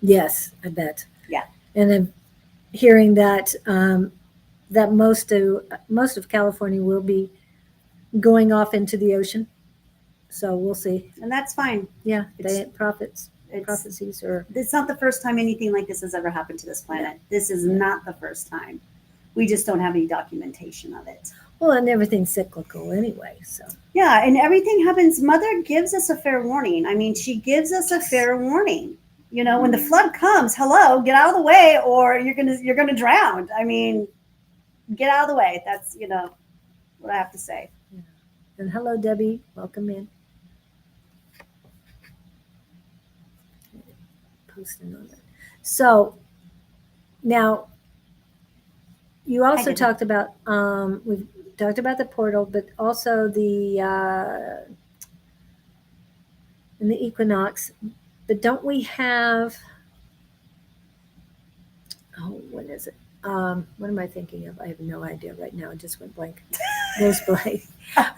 Yes, I bet. Yeah. And I'm hearing that that most of California will be going off into the ocean. So we'll see. And that's fine. Yeah, It's- prophecies or It's not the first time anything like this has ever happened to this planet. This is not the first time. We just don't have any documentation of it. well, and everything's cyclical anyway. So Yeah, and everything happens. Mother gives us a fair warning. I mean, she gives us a fair warning. You know, when the flood comes, hello, get out of the way, or you're gonna drown. I mean, get out of the way. That's what I have to say. and hello, Debbie, welcome in. Posting on that. So now you also Debbie. talked about we've talked about the portal, but also the and the equinox. But don't we have? Oh, what is it? What am I thinking of? I have no idea right now. It just went blank. There's blank.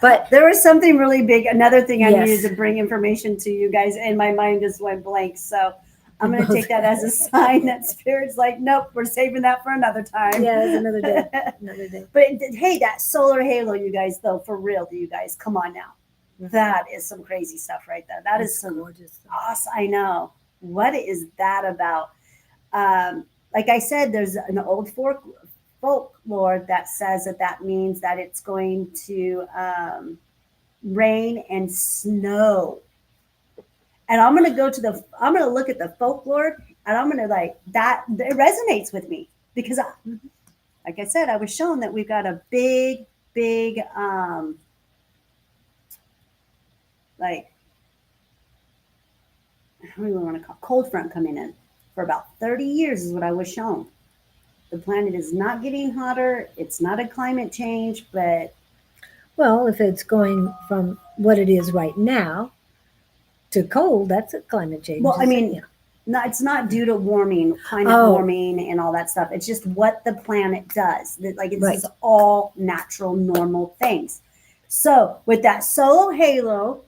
But There was something really big. Another thing I Yes. needed to bring information to you guys, and my mind just went blank. So I'm going to Both. take that as a sign that Spirit's like, nope, we're saving that for another time. yeah, it's another day. Another day. But hey, that solar halo, you guys, though, for real, you guys, come on now. That is some crazy stuff right there. That is It's some gorgeous. awesome. I know. What is that about? Like I said, there's an old folklore that says that means that it's going to rain and snow. And I'm going to look at the folklore, and I'm going to that. It resonates with me because, like I said, I was shown that we've got a big, what do you want to call cold front coming in for about 30 years is what I was shown. The planet is not getting hotter. It's not a climate change, but Well, if it's going from what it is right now to cold, that's a climate change. well, I isn't mean, it? it's not due to climate Oh. warming and all that stuff. It's just what the planet does. This Right. is all natural, normal things. So with that solar halo,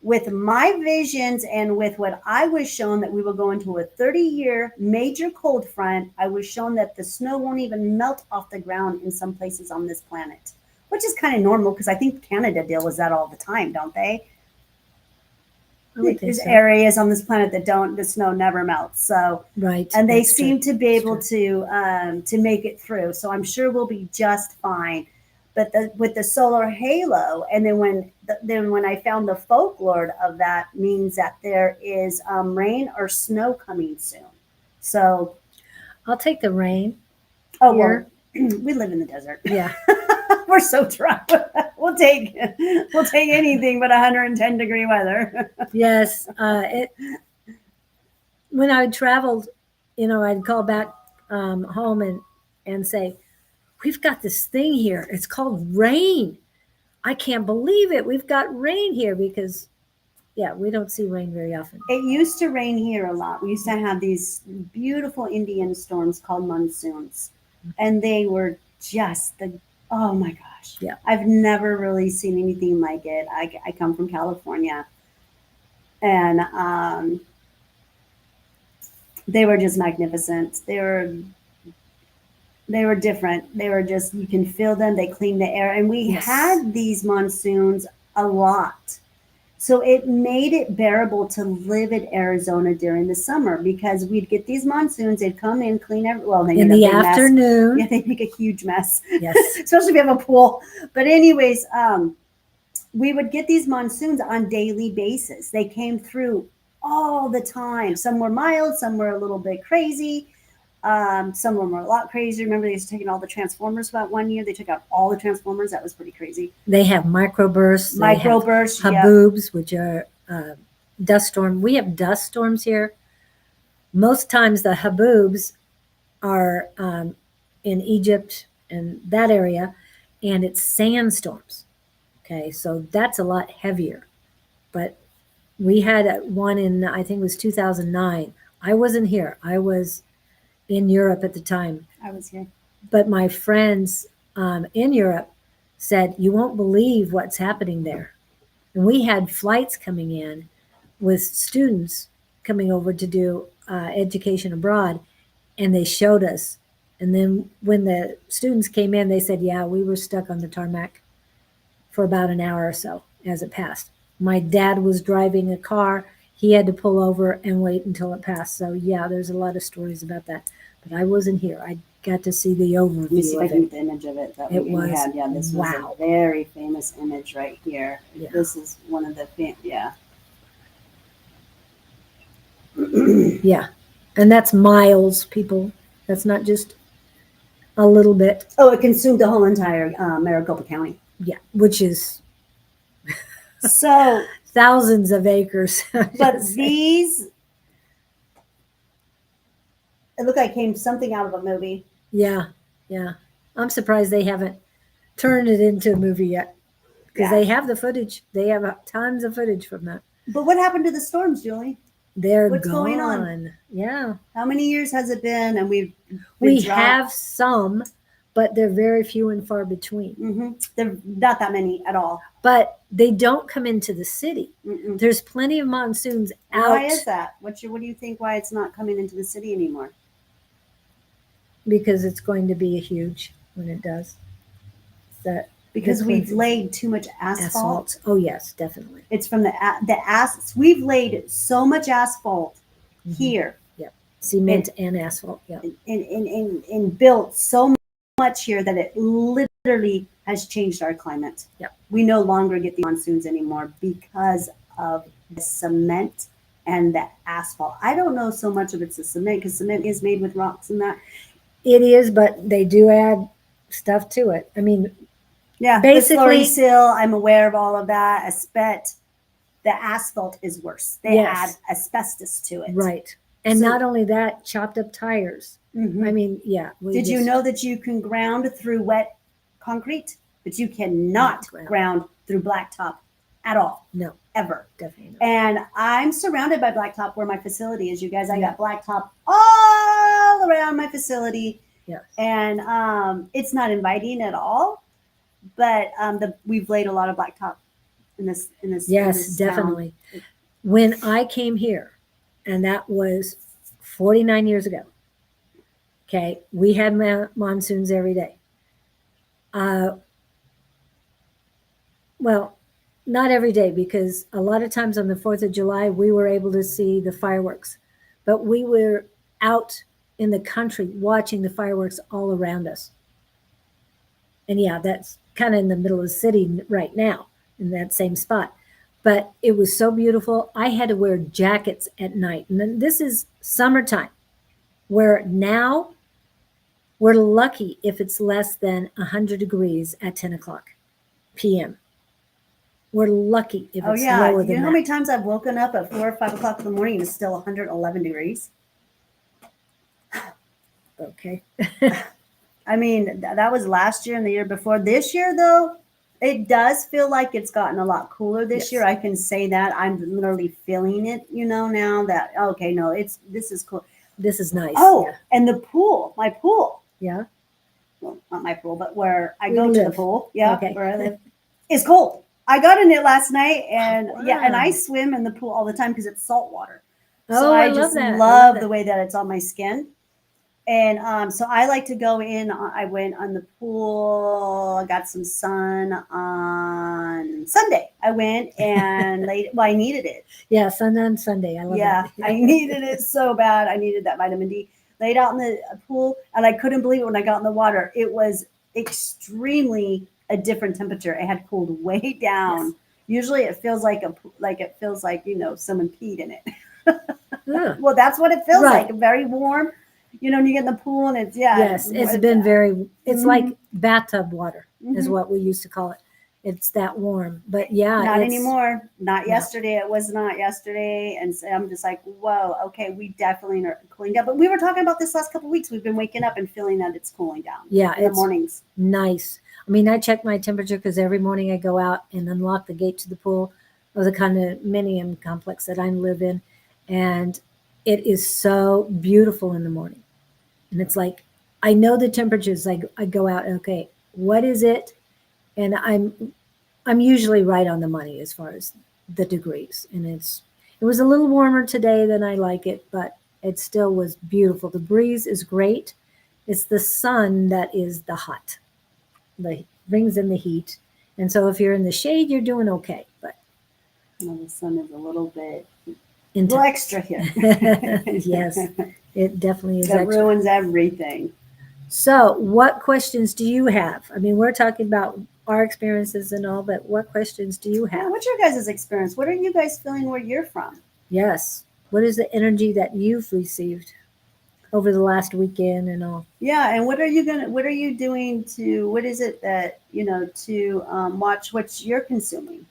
with my visions and with what I was shown that we will go into a 30-year major cold front, I was shown that the snow won't even melt off the ground in some places on this planet, which is kind of normal because I think Canada deals with that all the time, don't they? I would think There's so. areas on this planet that the snow never melts. So, Right. and they that's true. seem to be able That's to make it through. So I'm sure we'll be just fine. But with the solar halo, and then when I found the folklore of that means that there is rain or snow coming soon. So I'll take the rain well, here. We live in the desert. Yeah. We're so dry. We'll take anything but 110-degree weather. Yes. When I traveled, I'd call back home and say, we've got this thing here. It's called rain. I can't believe it. We've got rain here because, yeah, we don't see rain very often. It used to rain here a lot. We used to have these beautiful Indian storms called monsoons, and they were just oh my gosh. Yeah. I've never really seen anything like it. I come from California, and they were just magnificent. They were different. They were just, you can feel them. They clean the air. And we Yes. had these monsoons a lot. So it made it bearable to live in Arizona during the summer because we'd get these monsoons. They'd come in, clean every, well, they In made a the big mess. afternoon. Yeah, they make a huge mess. Yes. Especially if you have a pool. But anyways, we would get these monsoons on daily basis. They came through all the time. Some were mild, some were a little bit crazy. Some of them were a lot crazy. Remember, they used to take all the transformers about one year. They took out all the transformers. That was pretty crazy. They have microbursts. They have Microbursts, haboobs, which are dust storm. We have dust storms here. Most times the haboobs are in Egypt and that area, and it's sandstorms. Okay, so that's a lot heavier. But we had one in, I think it was 2009. I wasn't here. I was in Europe at the time. I was here. But my friends in Europe said, you won't believe what's happening there. And we had flights coming in with students coming over to do education abroad, and they showed us. And then when the students came in, they said, yeah, we were stuck on the tarmac for about an hour or so as it passed. My dad was driving a car. He had to pull over and wait until it passed. So, yeah, there's a lot of stories about that. But I wasn't here. I got to see the Let me see overview if I of can it. get the image of it that It we was, had. Yeah, this was wow. a very famous image right here. Yeah. This is one of the, yeah. Yeah. And that's miles, people. That's not just a little bit. Oh, it consumed the whole entire Maricopa County. Yeah, which is So, thousands of acres. but these, it looked like came something out of a movie. Yeah, yeah. I'm surprised they haven't turned it into a movie yet because Yeah. they have the footage. They have tons of footage from that. But what happened to the storms, Julie? They're What's gone. going on? Yeah. How many years has it been? And we've We have some, but they're very few and far between. There not that many at all. But they don't come into the city. Mm-mm. There's plenty of monsoons out. Why is that? What do you think? Why it's not coming into the city anymore? Because it's going to be a huge when it does. That Because the we've clean- laid too much asphalt. Oh yes, definitely. It's from the we've laid so much asphalt Mhm. here Cement and asphalt. Yeah. and built so much here that it literally has changed our climate. Yep. We no longer get the monsoons anymore because of the cement and the asphalt. I don't know so much if it's the cement because cement is made with rocks and that. It is, but they do add stuff to it. I mean, Yeah, basically- the slurry seal, I'm aware of all of that. The asphalt is worse. They Yes. add asbestos to it. right. And So- not only that, chopped up tires. Mhm. I mean, yeah. Did you know that you can ground through wet concrete, but you cannot Ground. ground through blacktop at all, No, ever? definitely not. And I'm surrounded by blacktop where my facility is. You guys, I Yeah. got blacktop all around my facility, Yes. and it's not inviting at all. But we've laid a lot of blacktop in this. Yes, this town. definitely. When I came here, and that was 49 years ago, okay, we had monsoons every day. Well, not every day, because a lot of times on the 4th of July, we were able to see the fireworks, but we were out in the country watching the fireworks all around us. And yeah, that's kind of in the middle of the city right now in that same spot. But it was so beautiful. I had to wear jackets at night. And then this is summertime, where now We're lucky if it's less than 100 degrees at 10 o'clock p.m. We're lucky if Oh it's yeah. lower You than know how that. many times I've woken up at 4 or 5 o'clock in the morning and it's still 111 degrees? Okay. I mean, that was last year and the year before. This year, though, it does feel like it's gotten a lot cooler this Yes. year. I can say that. I'm literally feeling it, now that, okay, no, this is cool. This is nice. Oh, and the pool, my pool. Yeah. Well, not my pool, but where I We go to the live. pool. Yeah, Okay. where I live. It's cold. I got in it last night, and yeah, and I Wow. swim in the pool all the time because it's salt water. Oh, So I I love just that. I love love that. the way that it's on my skin. And so I like to go in. I went on the pool. I got some sun on Sunday. I went and I needed it. Yeah, sun on Sunday. I love Yeah, that. I needed it so bad. I needed that vitamin D. Laid out in the pool, and I couldn't believe it when I got in the water. It was extremely a different temperature. It had cooled way down. Yes. Usually, it feels like it feels like someone peed in it. Ugh. Well, that's what it feels Right. like. Very warm. When you get in the pool and it's Yes, it's been very, it's Mhm. like bathtub water is Mhm. what we used to call it. It's that warm. But yeah, not it's anymore. Not No. yesterday. It was not yesterday. And so I'm just like, whoa, okay, we definitely are cooling down. But we were talking about this last couple of weeks. We've been waking up and feeling that it's cooling down. Yeah, In the it's mornings. nice. I mean, I check my temperature because every morning I go out and unlock the gate to the pool of the condominium complex that I live in. And it is so beautiful in the morning. And it's like, I know the temperatures. I go out, okay, what is it? And I'm usually right on the money as far as the degrees. And it was a little warmer today than I like it, but it still was beautiful. The breeze is great. It's the sun that is the hot. The brings in the heat. And so if you're in the shade, you're doing okay. But The sun is a little bit into extra here. yes, it definitely is That extra. ruins everything. So, what questions do you have? I mean, we're talking about our experiences and all, but what questions do you Yeah, have? what's your guys' experience? What are you guys feeling where you're from? Yes. What is the energy that you've received over the last weekend and all? Yeah, and what are you doing to, what is it that, to watch what you're consuming?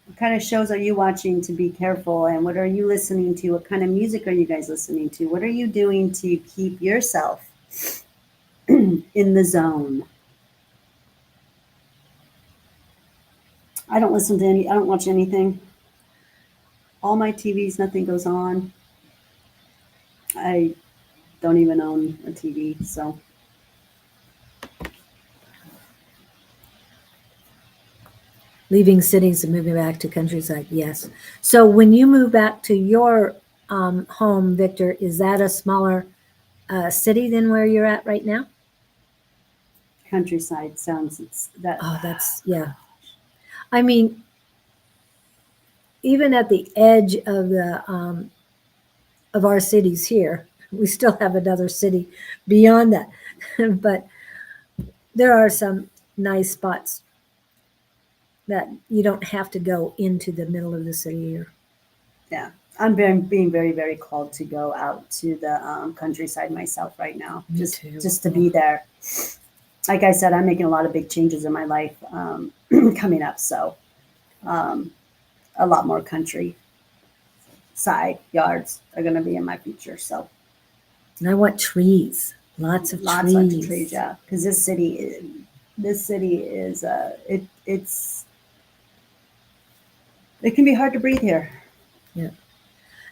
What kind of shows are you watching to be careful? And what are you listening to? What kind of music are you guys listening to? What are you doing to keep yourself in the zone? I don't watch anything. All my TVs, nothing goes on. I don't even own a TV, so. Leaving cities and moving back to countryside, yes. So, when you move back to your home, Victor, is that a smaller city than where you're at right now? Countryside sounds, it's that. Oh, that's, yeah. I mean, even at the edge of our cities here, we still have another city beyond that. But there are some nice spots that you don't have to go into the middle of the city. Or Yeah, I'm being very, very called to go out to the countryside myself right now. Me just too. just to be there. Like I said, I'm making a lot of big changes in my life coming up, so a lot more country side yards are going to be in my future. So and I want trees, lots of lots trees. of trees, yeah, because this city is it can be hard to breathe here. Yeah,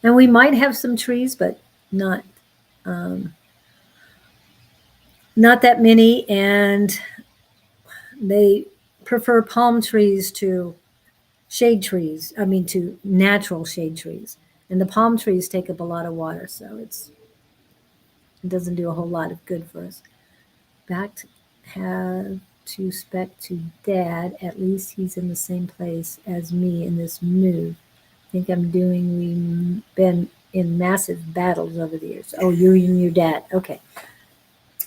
and we might have some trees, but um, not that many, and they prefer palm trees to shade trees. I mean, to natural shade trees, and the palm trees take up a lot of water, so it doesn't do a whole lot of good for us. Back to have to spec to Dad. At least he's in the same place as me in this move. Think I'm doing. We've been in massive battles over the years. Oh, you and your dad. Okay.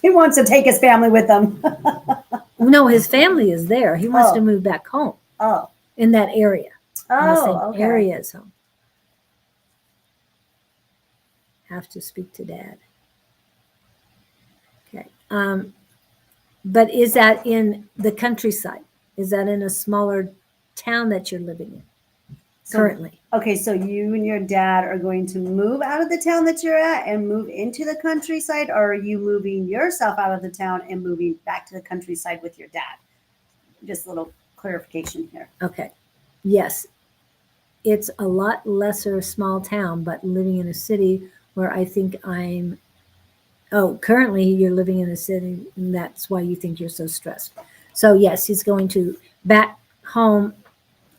He wants to take his family with him. No, his family is there. He wants to Oh. move back home Oh, in that area. in the same Oh, okay. area as home. Have to speak to Dad. Okay. But is that in the countryside? Is that in a smaller town that you're living in So- currently? Okay, so you and your dad are going to move out of the town that you're at and move into the countryside, or are you moving yourself out of the town and moving back to the countryside with your dad? Just a little clarification here. Okay. Yes. It's a lot lesser small town, but living in a city where I think I'm. Oh, currently you're living in a city, and that's why you think you're so stressed. So yes, he's going to back home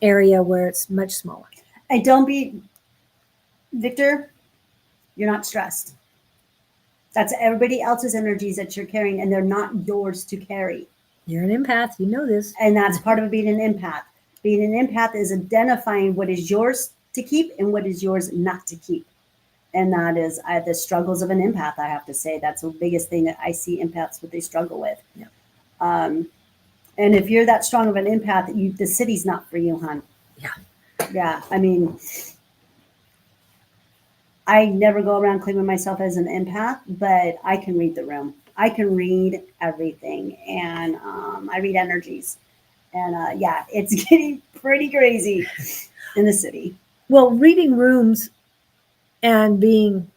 area where it's much smaller. And don't be, Victor, you're not stressed. That's everybody else's energies that you're carrying, and they're not yours to carry. You're an empath, you know this. And that's part of being an empath. Being an empath is identifying what is yours to keep and what is yours not to keep. And that is the struggles of an empath, I have to say. That's the biggest thing that I see empaths, what they struggle with. Yeah. And if you're that strong of an empath, the city's not for you, hon. Yeah. Yeah. I mean, I never go around claiming myself as an empath, but I can read the room. I can read everything, and I read energies. And yeah, it's getting pretty crazy in the city. Well, reading rooms and being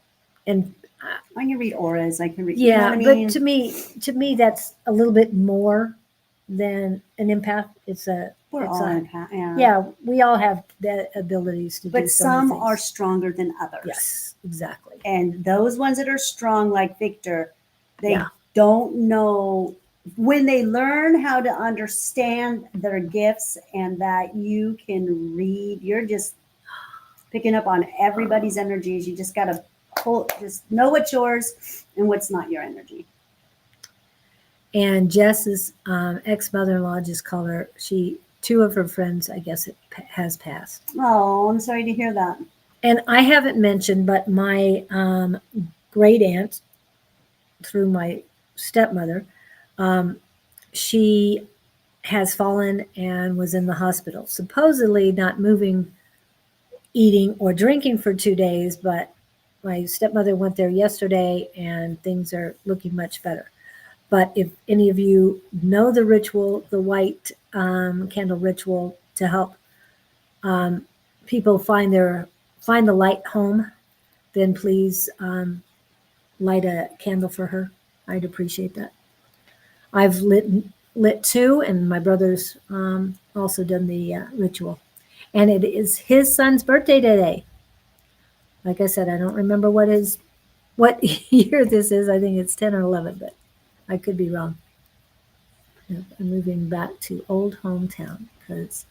and I can read auras. I can read. You know yeah, what I mean? but to me that's a little bit more than an empath. It's a We're it's all a, empath. Yeah. yeah, we all have the abilities to do But so many some things. are stronger than others. Yes, exactly. And those ones that are strong, like Victor, they Yeah. don't know when they learn how to understand their gifts and that you can read. You're just picking up on everybody's energies. You just got to just know what's yours and what's not your energy. And Jess's ex-mother-in-law just called her. Two of her friends, I guess, has passed. Oh, I'm sorry to hear that. And I haven't mentioned, but my great aunt, through my stepmother, she has fallen and was in the hospital. Supposedly not moving, eating, or drinking for 2 days, but my stepmother went there yesterday and things are looking much better. But if any of you know the ritual, the white candle ritual to help people find the light home, then please light a candle for her. I'd appreciate that. I've lit two, and my brother's also done the ritual. And it is his son's birthday today. Like I said, I don't remember what year this is. I think it's 10 or 11, but I could be wrong. I'm moving back to old hometown because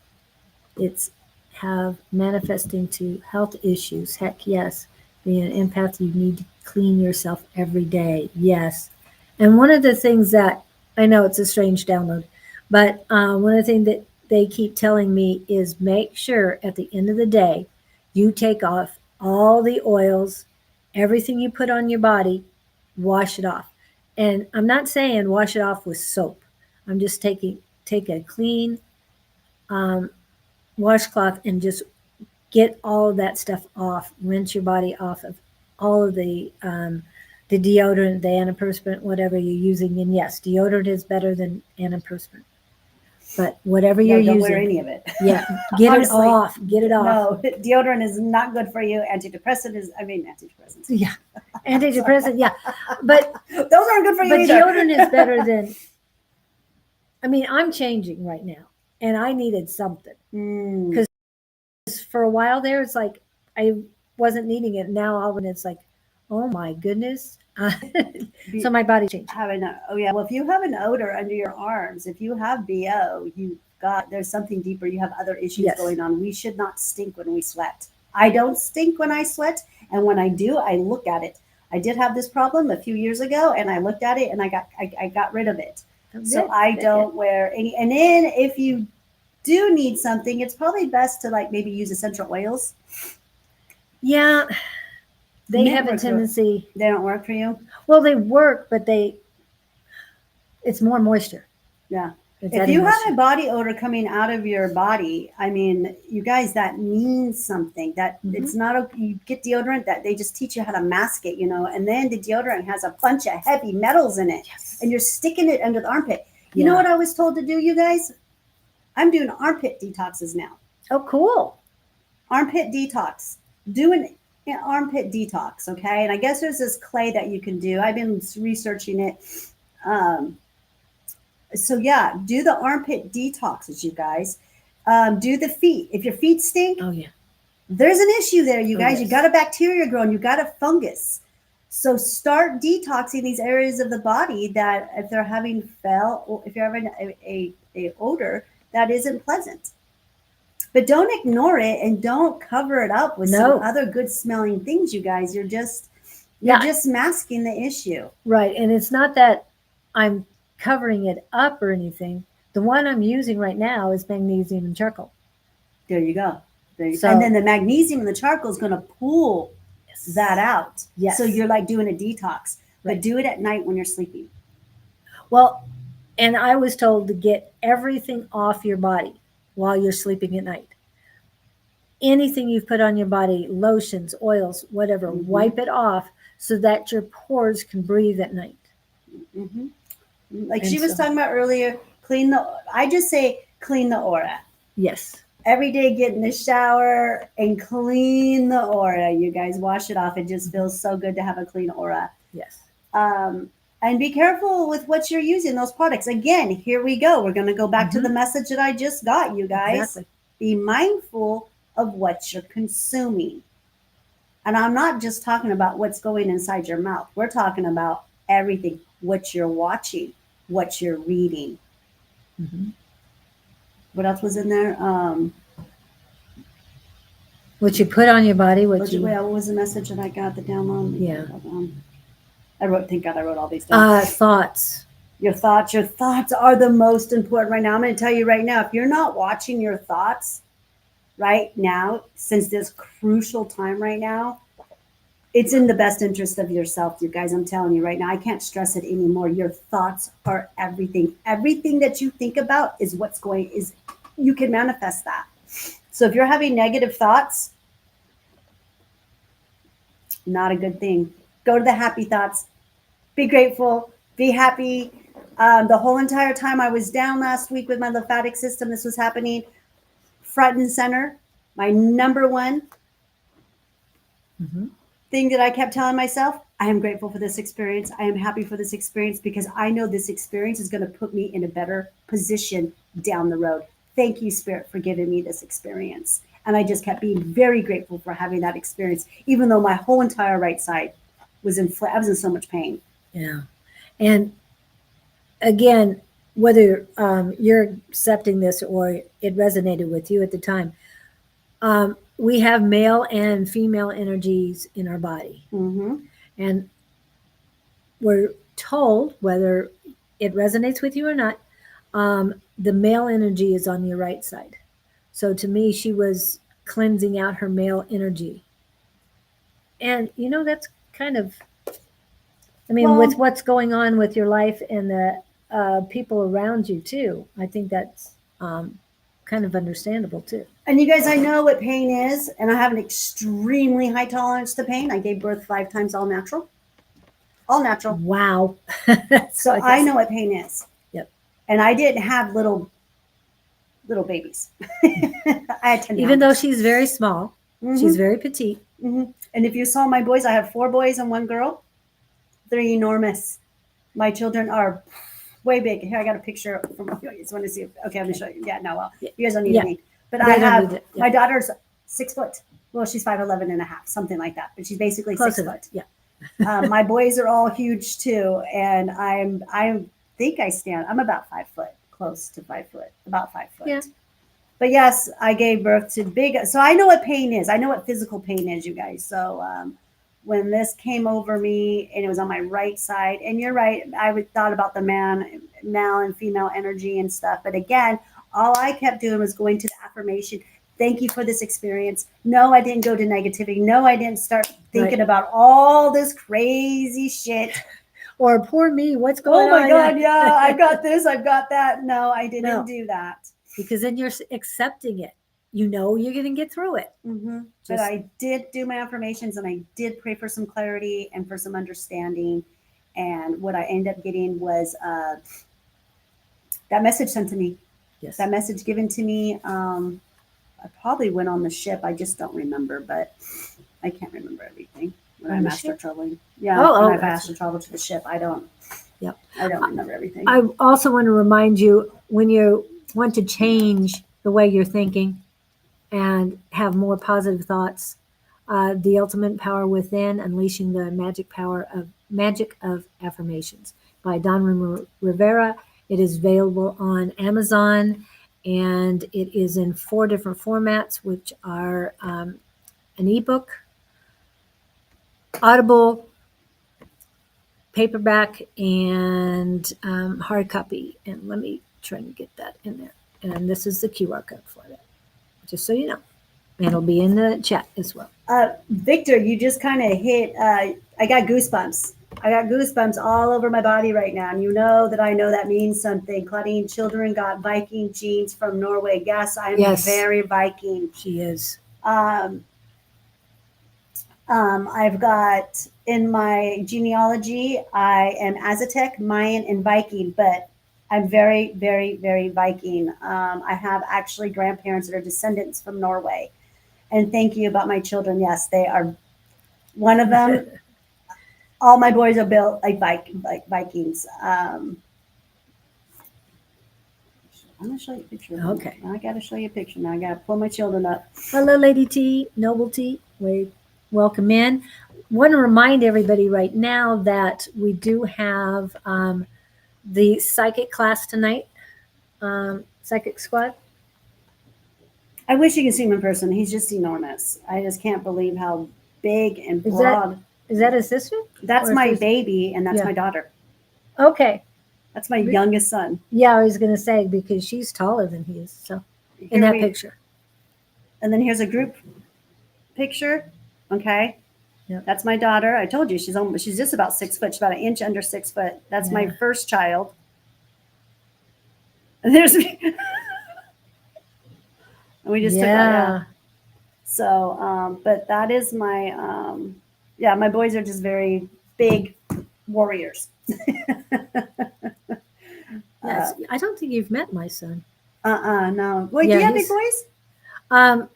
it's have manifesting to health issues. Heck yes. Being an empath, you need to clean yourself every day. Yes. And one of the things that I know it's a strange download, but one of the things that they keep telling me is make sure at the end of the day you take off all the oils, everything you put on your body, wash it off. And I'm not saying wash it off with soap. I'm just take a clean washcloth and just get all of that stuff off. Rinse your body off of all of the deodorant, the antiperspirant, whatever you're using. And yes, deodorant is better than antiperspirant. But whatever you're don't using, wear any of it. yeah, get Honestly, it off. Get it off. No, deodorant is not good for you. Antidepressants. Yeah, antidepressant. Yeah, but Those aren't good for you but either. deodorant is better than. I mean, I'm changing right now, and I needed something. Mm. For a while there, it's like I wasn't needing it. Now all of a sudden it's like, oh my goodness. So my body changed. Oh yeah. Well, if you have an odor under your arms, if you have BO, there's something deeper. You have other issues Yes. going on. We should not stink when we sweat. I don't stink when I sweat, and when I do, I look at it. I did have this problem a few years ago, and I looked at it, and I got rid of it. So I don't wear any. And then if you do need something, it's probably best to like maybe use essential oils. Yeah, they have a Network tendency. They don't work for you. Well, they work, but it's more moisture. Yeah. If you have a body odor coming out of your body, I mean, you guys, that means something. That it's not a, you get deodorant that they just teach you how to mask it, and then the deodorant has a bunch of heavy metals in it, and you're sticking it under the armpit. You know what I was told to do, you guys? I'm doing armpit detoxes now. Oh, cool. Armpit detox. Do an armpit detox, okay? And I guess there's this clay that you can do. I've been researching it. So yeah, do the armpit detoxes, you guys. Do the feet. If your feet stink, there's an issue there, you guys. You got a bacteria growing, you got a fungus. So start detoxing these areas of the body that if they're having if you're having a odor that isn't pleasant. But don't ignore it and don't cover it up with some other good smelling things, you guys. You're just masking the issue. Right. And it's not that I'm covering it up or anything. The one I'm using right now is magnesium and charcoal. There you go. And then the magnesium and the charcoal is going to pull that out. Yes. So you're like doing a detox, but do it at night when you're sleeping. Well, and I was told to get everything off your body while you're sleeping at night. Anything you've put on your body, lotions, oils, whatever, wipe it off so that your pores can breathe at night. Like she was talking about earlier, I just say clean the aura. Yes. Every day get in the shower and clean the aura. You guys wash it off. It just feels so good to have a clean aura. Yes. And be careful with what you're using, those products. Again, here we go. We're going to go back to the message that I just got, you guys. Exactly. Be mindful of what you're consuming. And I'm not just talking about what's going inside your mouth. We're talking about everything, what you're watching, what you're reading. What else was in there? What you put on your body. What was the message that I got, the download? Yeah. Thank God I wrote all these down. Thoughts. Your thoughts are the most important right now. I'm going to tell you right now, if you're not watching your thoughts right now, since this crucial time right now, it's in the best interest of yourself, you guys. I'm telling you right now, I can't stress it anymore. Your thoughts are everything. Everything that you think about is you can manifest that. So if you're having negative thoughts, not a good thing. Go to the happy thoughts. Be grateful. Be happy. The whole entire time I was down last week with my lymphatic system, this was happening front and center. My number one thing that I kept telling myself, I am grateful for this experience. I am happy for this experience because I know this experience is going to put me in a better position down the road. Thank you, Spirit, for giving me this experience. And I just kept being very grateful for having that experience, even though my whole entire right side was I was in so much pain. Yeah. And again, whether you're accepting this or it resonated with you at the time, we have male and female energies in our body. And we're told, whether it resonates with you or not, the male energy is on your right side. So to me, she was cleansing out her male energy. And, that's kind of, with what's going on with your life and the people around you too, I think that's kind of understandable too. And you guys, I know what pain is, and I have an extremely high tolerance to pain. I gave birth 5 times all natural. All natural. Wow. So I know what pain is. Yep. And I didn't have little babies. I had 10 Even though she's very small, she's very petite. And if you saw my boys, I have 4 boys and 1 girl. They're enormous. My children are way big. Here, I got a picture from. You just want to see? Okay, I'm gonna show you. Yeah, no, well, you guys don't need me. But I have my daughter's 6 foot. Well, she's 5'11" and a half, something like that. But she's basically Close 6 foot. Yeah. My boys are all huge too, and I think I stand. I'm about 5 foot, close to 5 foot, about 5 foot. Yeah. But yes, I gave birth to big. So I know what pain is. I know what physical pain is, you guys. So when this came over me and it was on my right side, and you're right, I thought about the male and female energy and stuff. But again, all I kept doing was going to the affirmation. Thank you for this experience. No, I didn't go to negativity. No, I didn't start thinking about all this crazy shit. or poor me, what's going Oh on? my God, yeah, I've got this, I've got that. No, I didn't No. do that. Because then you're accepting it. You know you're going to get through it. But Just- I did do my affirmations and I did pray for some clarity and for some understanding. And what I ended up getting was that message sent to me. Yes. That message given to me. I probably went on the ship. I just don't remember, but I can't remember everything when On I'm the astral ship? traveling. Yeah, Oh, when I've that's- astral traveled to the ship, I don't. Yep. I don't remember everything. I also want to remind you, when you want to change the way you're thinking and have more positive thoughts, The Ultimate Power Within, Unleashing the Magic of Affirmations by Don Rumer-Rivera. It is available on Amazon, and it is in 4 different formats, which are an ebook, Audible, paperback, and hard copy. And let me try and get that in there. And this is the QR code for it, just so you know. And it'll be in the chat as well. Victor, you just kind of hit. I got goosebumps. I got goosebumps all over my body right now. And you know that means something. Claudene, children got Viking genes from Norway. Yes, I'm Yes. very Viking. She is. I've got in my genealogy, I am Aztec, Mayan, and Viking, but I'm very, very, very Viking. I have actually grandparents that are descendants from Norway. And thank you about my children. Yes, they are. One of them, all my boys are built like Vikings. I'm going to show you a picture. Okay. Now I got to show you a picture. Now I got to pull my children up. Hello, Lady T, Noble T. Welcome in. Want to remind everybody right now that we do have the psychic class tonight, Psychic Squad. I wish you could see him in person. He's just enormous. I just can't believe how big and Is broad. Is that a sister? That's or my his- baby, and that's Yeah. my daughter. Okay. That's my youngest son. Yeah, I was going to say, because she's taller than he is. So in Here that we- picture. And then here's a group picture. Okay. Yep. That's my daughter. I told you she's just about 6 foot. She's about an inch under 6 foot. That's my Yeah. first child. And there's me. And we just took that. Yeah. So, but that is my, my boys are just very big warriors. Yes. I don't think you've met my son. No. Well, Yeah, do you have big he's- boys?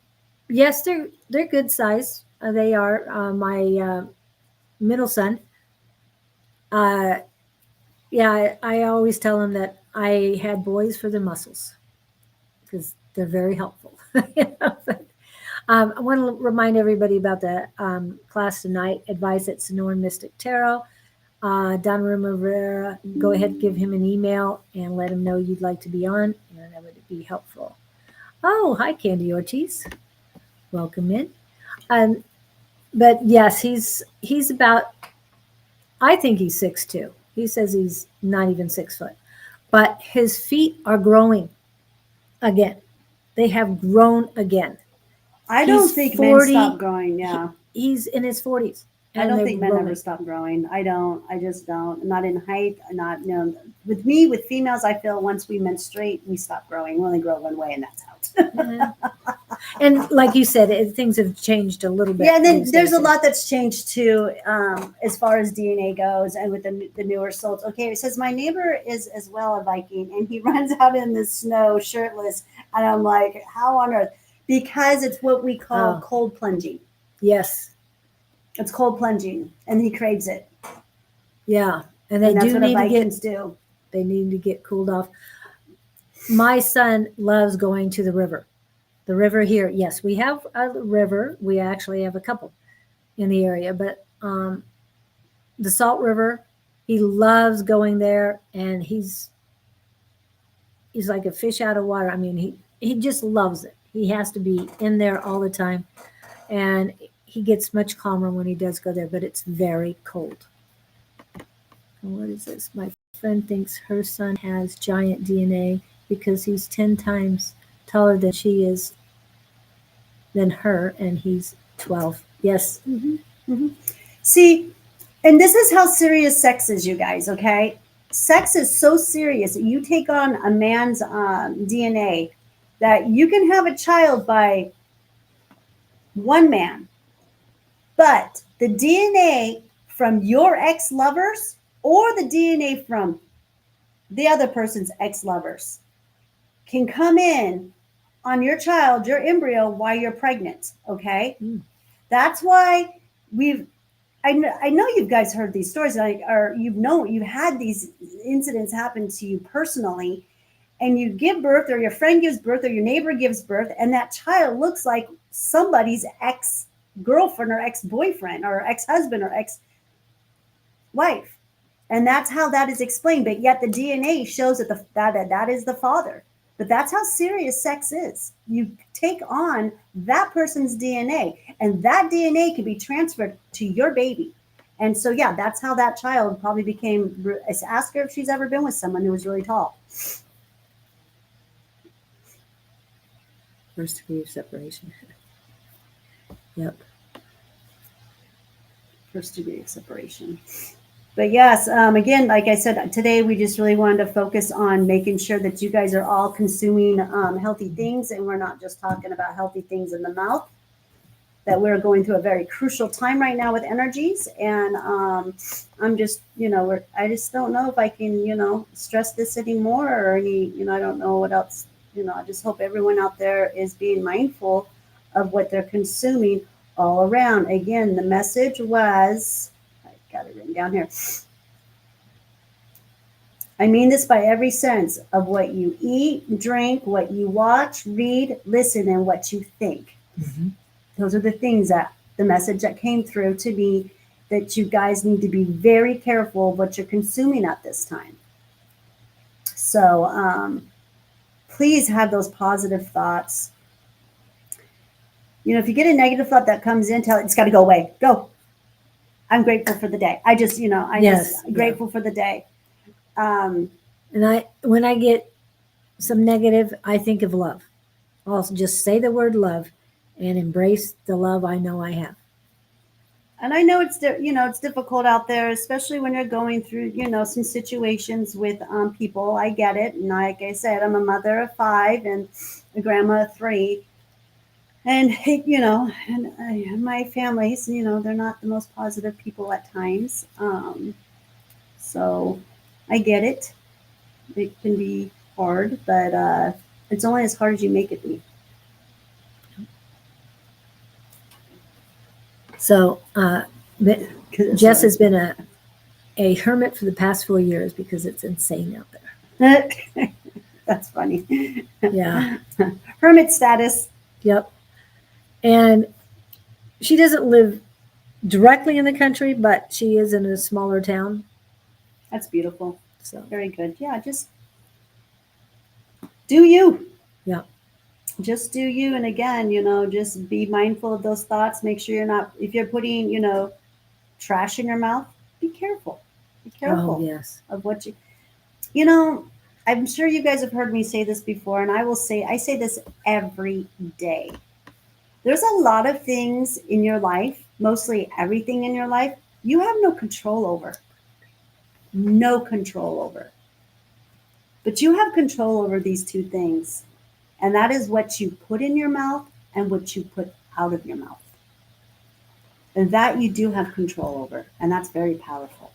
Yes, they're good size. They are. My middle son. I always tell him that I had boys for their muscles because they're very helpful. I want to remind everybody about the class tonight. Advice at Sonoran Mystic Tarot. Don Rumer-Rivera, go ahead, give him an email and let him know you'd like to be on, and that would be helpful. Oh, hi, Candy Ortiz. Welcome in. But yes, he's about, I think he's 6'2". He says he's not even 6 foot, but his feet are growing again. They have grown again. I don't He's think 40. men stop growing. Yeah. He's in his 40s. I and don't they're think men growing. ever stop growing. I don't. I just don't. Not in height. Not, you know, with me, with females, I feel once we menstruate, we stop growing. We only grow one way, and that's out. Yeah. And like you said, things have changed a little bit. Yeah, and then these there's days. a lot that's changed too, as far as DNA goes, and with the newer souls. Okay, it says my neighbor is as well a Viking, and he runs out in the snow shirtless, and I'm like, how on earth? Because it's what we call Oh. cold plunging. Yes. It's cold plunging, and he craves it. Yeah. And they And that's do what need to Vikings get do. they need to get cooled off. My son loves going to the river. The river here, yes, we have a river. We actually have a couple in the area, but the Salt River, he loves going there, and he's like a fish out of water. I mean, he just loves it. He has to be in there all the time, and he gets much calmer when he does go there, but it's very cold. And what is this? My friend thinks her son has giant DNA because he's 10 times taller than she is than her, and he's 12. Yes. See, And this is how serious sex is, you guys, okay? Sex is so serious that you take on a man's DNA that you can have a child by one man, but the DNA from your ex-lovers or the DNA from the other person's ex-lovers can come in on your child, your embryo, while you're pregnant, okay? That's why I know you guys heard these stories, or you've had these incidents happen to you personally, and you give birth, or your friend gives birth, or your neighbor gives birth, and that child looks like somebody's ex-girlfriend or ex-boyfriend or ex-husband or ex-wife. And that's how that is explained. But yet the DNA shows that that is the father. But that's how serious sex is. You take on that person's DNA, and that DNA can be transferred to your baby. And so, yeah, that's how that child probably became. Ask her if she's ever been with someone who was really tall. First degree of separation. Yep. First degree of separation. But yes, again, like I said, today we just really wanted to focus on making sure that you guys are all consuming healthy things, and we're not just talking about healthy things in the mouth. That we're going through a very crucial time right now with energies, and I'm just, I just don't know if I can, stress this anymore or any, I don't know what else. I just hope everyone out there is being mindful of what they're consuming all around. Again, the message was. Got it written down here. I mean this by every sense of what you eat, drink, what you watch, read, listen, and what you think. Mm-hmm. Those are the things that the message that came through to me, that you guys need to be very careful of what you're consuming at this time. So please have those positive thoughts. If you get a negative thought that comes in, tell it it's got to go away. Go. I'm grateful for the day. Grateful for the day. And when I get some negative, I think of love. I'll just say the word love and embrace the love I know I have. And I know it's difficult out there, especially when you're going through, some situations with people. I get it. And like I said, I'm a mother of 5 and a grandma of 3. And, and my families, they're not the most positive people at times. So I get it. It can be hard, but it's only as hard as you make it be. So Jess has been a hermit for the past 4 years because it's insane out there. That's funny. Yeah. Hermit status. Yep. And she doesn't live directly in the country, but she is in a smaller town. That's beautiful. So very good. Yeah, just do you. Yeah. Just do you. And again, just be mindful of those thoughts. Make sure you're not, if you're putting, trash in your mouth, be careful. Be careful. Oh, yes. Of what I'm sure you guys have heard me say this before, and I say this every day. There's a lot of things in your life, mostly everything in your life, you have no control over. No control over. But you have control over these 2 things. And that is what you put in your mouth and what you put out of your mouth. And that you do have control over. And that's very powerful.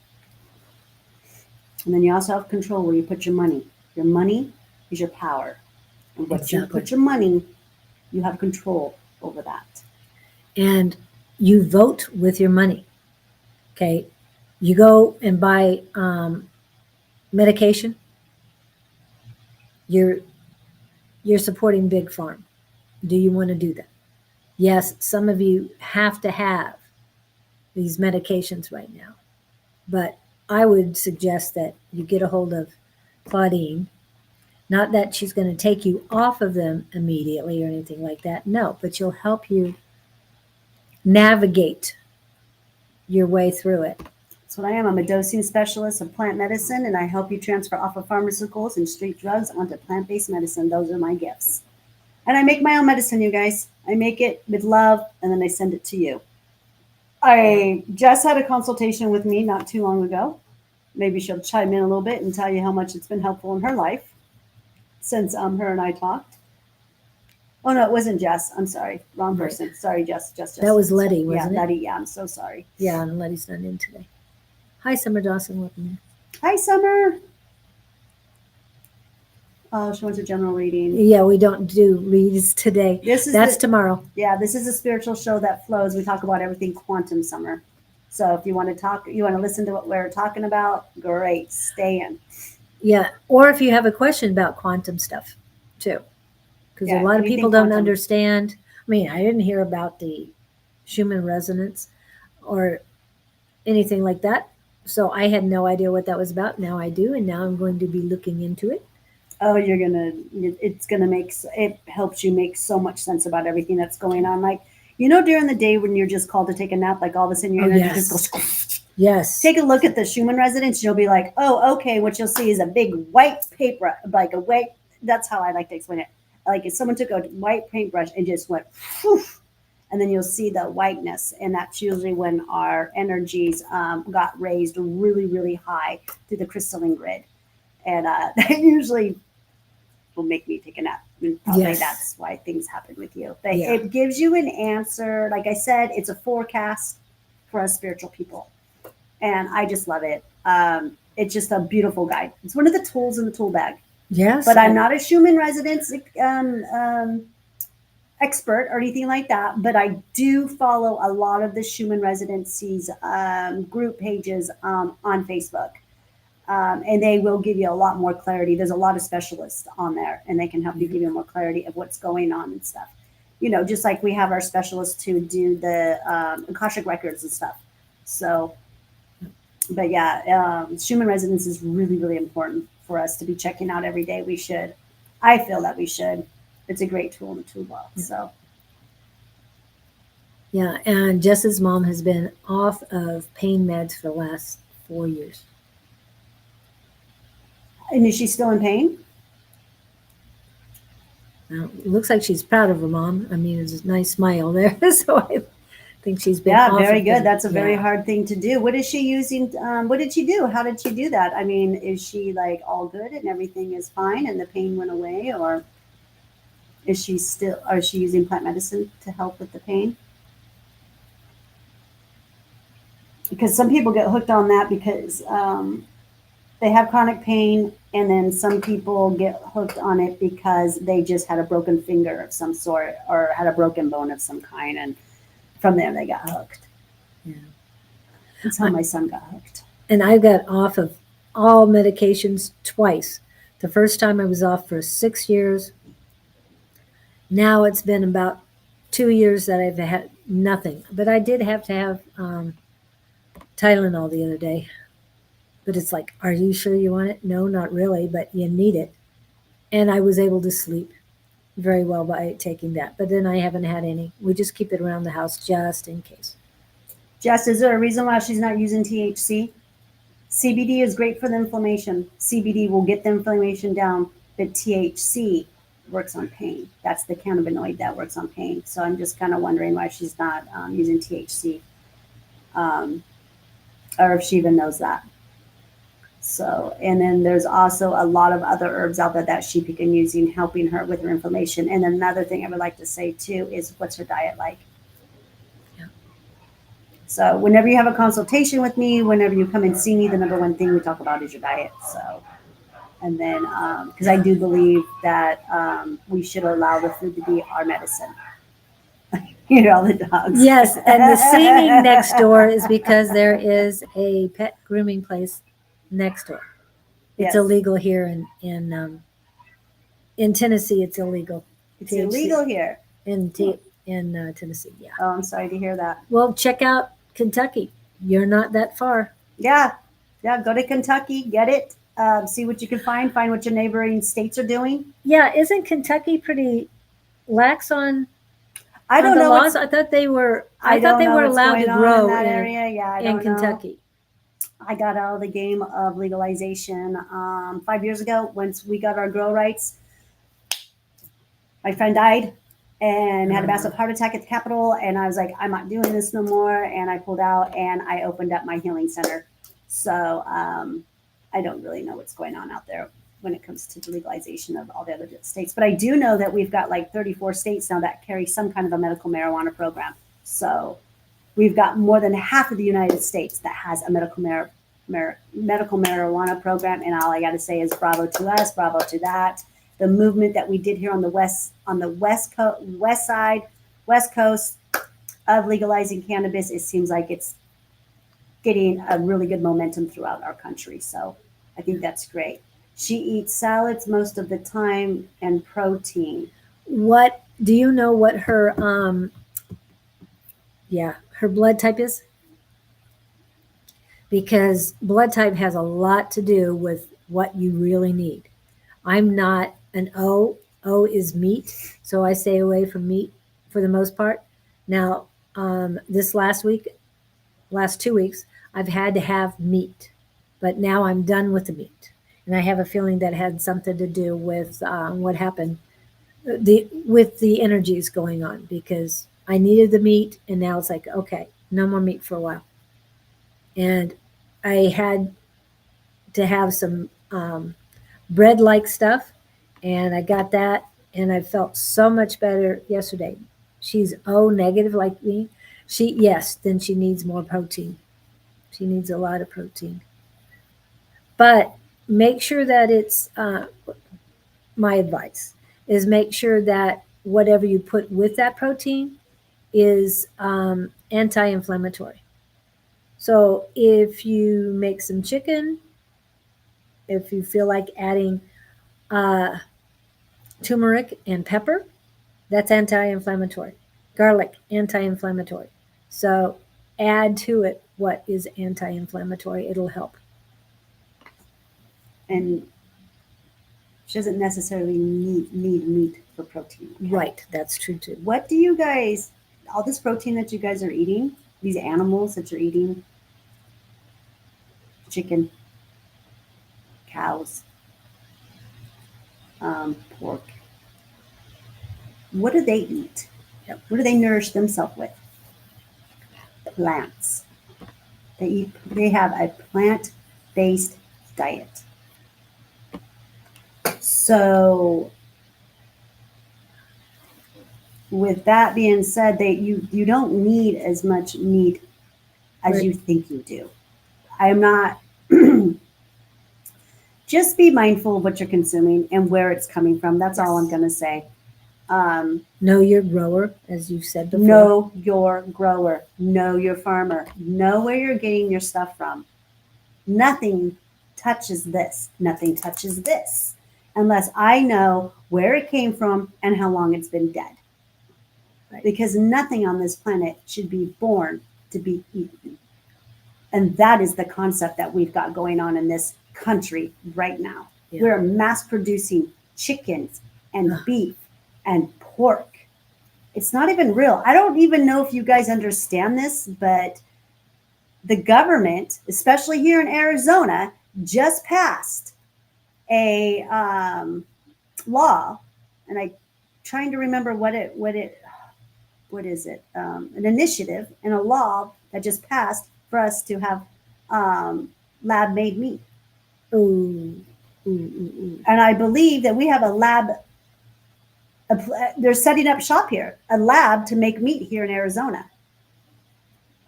And then you also have control where you put your money. Your money is your power. And what you put your money, you have control over that. And you vote with your money. Okay. You go and buy medication. You're supporting Big Pharma. Do you want to do that? Yes, some of you have to have these medications right now. But I would suggest that you get a hold of Claudene. Not that she's going to take you off of them immediately or anything like that. No, but she'll help you navigate your way through it. That's what I am. I'm a dosing specialist of plant medicine, and I help you transfer off of pharmaceuticals and street drugs onto plant-based medicine. Those are my gifts. And I make my own medicine, you guys. I make it with love, and then I send it to you. I just had a consultation with me not too long ago. Maybe she'll chime in a little bit and tell you how much it's been helpful in her life since her and I talked. Oh no, it wasn't Jess. I'm sorry, wrong Right. person. Sorry, Jess. That was Letty, Yeah, wasn't it? Letty. Yeah, I'm so sorry. Yeah, and Letty's not in today. Hi, Summer Dawson. Welcome in. Hi, Summer. Oh, she wants a general reading. Yeah, we don't do reads today. That's tomorrow. Yeah, this is a spiritual show that flows. We talk about everything quantum, Summer. So if you want to talk, you want to listen to what we're talking about, great, stay in. Yeah, or if you have a question about quantum stuff, too, because Yeah, a lot of anything people don't quantum. understand. I mean, I didn't hear about the Schumann resonance or anything like that, so I had no idea what that was about. Now I do, and now I'm going to be looking into it. Oh, it's gonna it helps you make so much sense about everything that's going on. Like, during the day when you're just called to take a nap, like all of a sudden your energy yes. just goes. Yes. Take a look at the Schumann resonance. You'll be like, oh, okay. What you'll see is a big white paper, like a white. That's how I like to explain it. Like if someone took a white paintbrush and just went, whew, and then you'll see the whiteness, and that's usually when our energies got raised really, really high through the crystalline grid, and that usually will make me take a nap. And probably Yes. that's why things happen with you. But Yeah. it gives you an answer. Like I said, it's a forecast for us spiritual people. And I just love it. It's just a beautiful guide. It's one of the tools in the tool bag. Yes. But I'm not a Schumann resonance expert or anything like that. But I do follow a lot of the Schumann residencies group pages on Facebook. And they will give you a lot more clarity. There's a lot of specialists on there, and they can help you give you more clarity of what's going on and stuff. Just like we have our specialists who do the Akashic records and stuff. So, but yeah, Schumann resonance is really, really important for us to be checking out every day. We should. I feel that we should. It's a great tool in the toolbox. So. Yeah, and Jess's mom has been off of pain meds for the last 4 years. And is she still in pain? It looks like she's proud of her mom. I mean, there's a nice smile there. So I think she's been Yeah, off very of good. them. That's a very Yeah. hard thing to do. What is she using? What did she do? How did she do that? I mean, is she like all good and everything is fine and the pain went away, or is she using plant medicine to help with the pain? Because some people get hooked on that because they have chronic pain, and then some people get hooked on it because they just had a broken finger of some sort or had a broken bone of some kind, and from there they got hooked. Yeah. That's how my son got hooked. And I got off of all medications twice. The first time I was off for 6 years. Now it's been about 2 years that I've had nothing. But I did have to have Tylenol the other day. But it's like, are you sure you want it? No, not really, but you need it. And I was able to sleep very well by taking that. But then I haven't had any. We just keep it around the house just in case. Jess, is there a reason why she's not using THC? CBD is great for the inflammation. CBD will get the inflammation down, but THC works on pain. That's the cannabinoid that works on pain. So I'm just kind of wondering why she's not using THC, or if she even knows that. So, and then there's also a lot of other herbs out there that she can using, helping her with her inflammation. And another thing I would like to say too is, what's her diet like? Yeah. So whenever you have a consultation with me, whenever you come and see me, the number one thing we talk about is your diet. So, and then because I do believe that we should allow the food to be our medicine. All the dogs. Yes, and the singing next door is because there is a pet grooming place next door. It's Yes. illegal here in Tennessee. It's illegal. It's THC. illegal here. In Tennessee, yeah. Oh, I'm sorry to hear that. Well, check out Kentucky. You're not that far. Yeah, go to Kentucky, get it, see what you can find what your neighboring states are doing. Yeah, isn't Kentucky pretty lax on I don't the know laws? I thought they were. I thought they were allowed to grow in that area. Yeah, I in don't know. Kentucky. I got out of the game of legalization 5 years ago. Once we got our grow rights, my friend died, and had a massive heart attack at the Capitol. And I was like, I'm not doing this no more. And I pulled out and I opened up my healing center. So I don't really know what's going on out there when it comes to the legalization of all the other states. But I do know that we've got like 34 states now that carry some kind of a medical marijuana program. So we've got more than half of the United States that has a medical marijuana program. And all I got to say is bravo to us, bravo to that. The movement that we did here on the west coast of legalizing cannabis, it seems like it's getting a really good momentum throughout our country. So I think that's great. She eats salads most of the time and protein. What do you know what her her blood type is? Because blood type has a lot to do with what you really need. I'm not an O. O is meat, so I stay away from meat for the most part. Now, this last 2 weeks, I've had to have meat, but now I'm done with the meat. And I have a feeling that had something to do with what happened with the energies going on, because I needed the meat, and now it's like, okay, no more meat for a while. And I had to have some bread-like stuff, and I got that, and I felt so much better yesterday. She's O negative like me. Then she needs more protein. She needs a lot of protein. But make sure that it's, my advice is make sure that whatever you put with that protein is anti-inflammatory. So if you make some chicken, if you feel like adding turmeric and pepper, that's anti-inflammatory. Garlic, anti-inflammatory. So add to it what is anti-inflammatory. It'll help. And she doesn't necessarily need meat for protein. Okay? Right, that's true too. What do you guys, all this protein that you guys are eating, these animals that you're eating, chicken, cows, pork, what do they eat? Yep. What do they nourish themselves with? Plants. They have a plant-based diet. So with that being said, you don't need as much meat as you think you do. I'm not just be mindful of what you're consuming and where it's coming from. That's all I'm going to say. Know your grower, as you said before. Know your grower. Know your farmer. Know where you're getting your stuff from. Nothing touches this. Nothing touches this unless I know where it came from and how long it's been dead. Right. Because nothing on this planet should be born to be eaten. And that is the concept that we've got going on in this country right now. Yeah. We're mass producing chickens and beef and pork. It's not even real. I don't even know if you guys understand this, but the government, especially here in Arizona, just passed a law, and I'm trying to remember what is it? An initiative and a law that just passed for us to have lab-made meat. Ooh. And I believe that we have a lab. They're setting up shop here, a lab to make meat here in Arizona.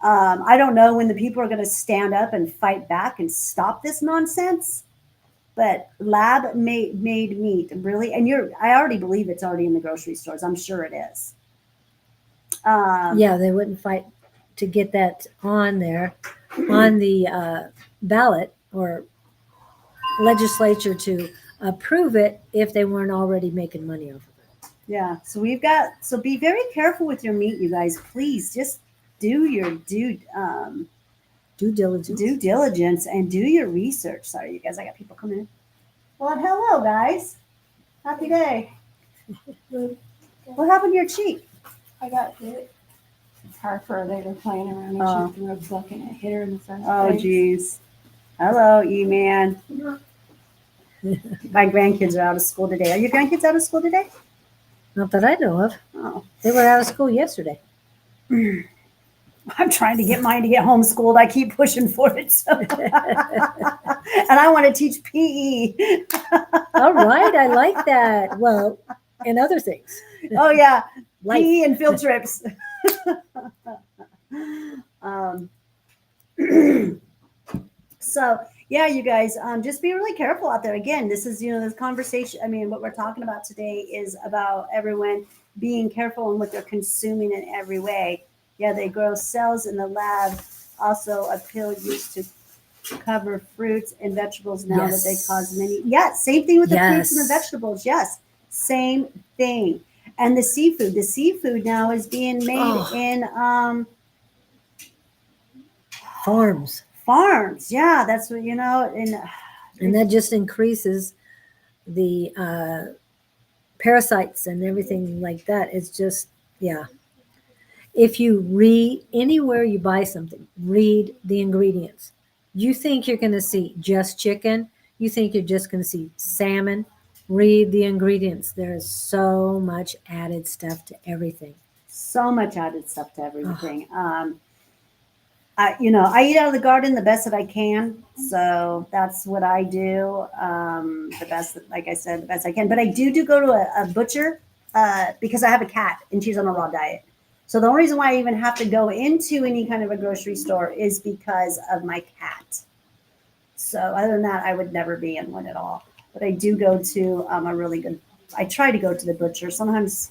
I don't know when the people are going to stand up and fight back and stop this nonsense, but lab-made meat, really. And I already believe it's already in the grocery stores. I'm sure it is. Yeah, they wouldn't fight to get that on there, on the ballot or legislature to approve it if they weren't already making money off of it. Yeah, so be very careful with your meat, you guys. Please just do your due diligence and do your research. Sorry, you guys, I got people coming in. Well, hello, guys. Happy day. What happened to your cheek? I got hit. Harper, they were playing around and she threw a book and it hit her in the front Oh, face. geez. Hello, E-Man. My grandkids are out of school today. Are your grandkids out of school today? Not that I know of. Oh. They were out of school yesterday. I'm trying to get mine to get homeschooled. I keep pushing for it. So. And I want to teach PE. All right, I like that. Well, and other things. Oh, yeah. Life. PE and field trips. So, yeah, you guys, just be really careful out there. Again, this is, this conversation. I mean, what we're talking about today is about everyone being careful in what they're consuming in every way. Yeah, they grow cells in the lab, also a pill used to cover fruits and vegetables now that they cause many. Yeah, same thing with the fruits and the vegetables. Yes, same thing. And the seafood now is being made in farms. Yeah, that's what, and that just increases the parasites and everything like that. It's just, yeah. If you read anywhere you buy something, read the ingredients. You think you're going to see just chicken, you think you're just going to see salmon, read the ingredients. There's so much added stuff to everything. So much added stuff to everything. I eat out of the garden the best that I can. So that's what I do. The best, like I said, the best I can. But I do go to a butcher because I have a cat and she's on a raw diet. So the only reason why I even have to go into any kind of a grocery store is because of my cat. So other than that, I would never be in one at all. But I do go to I try to go to the butcher. Sometimes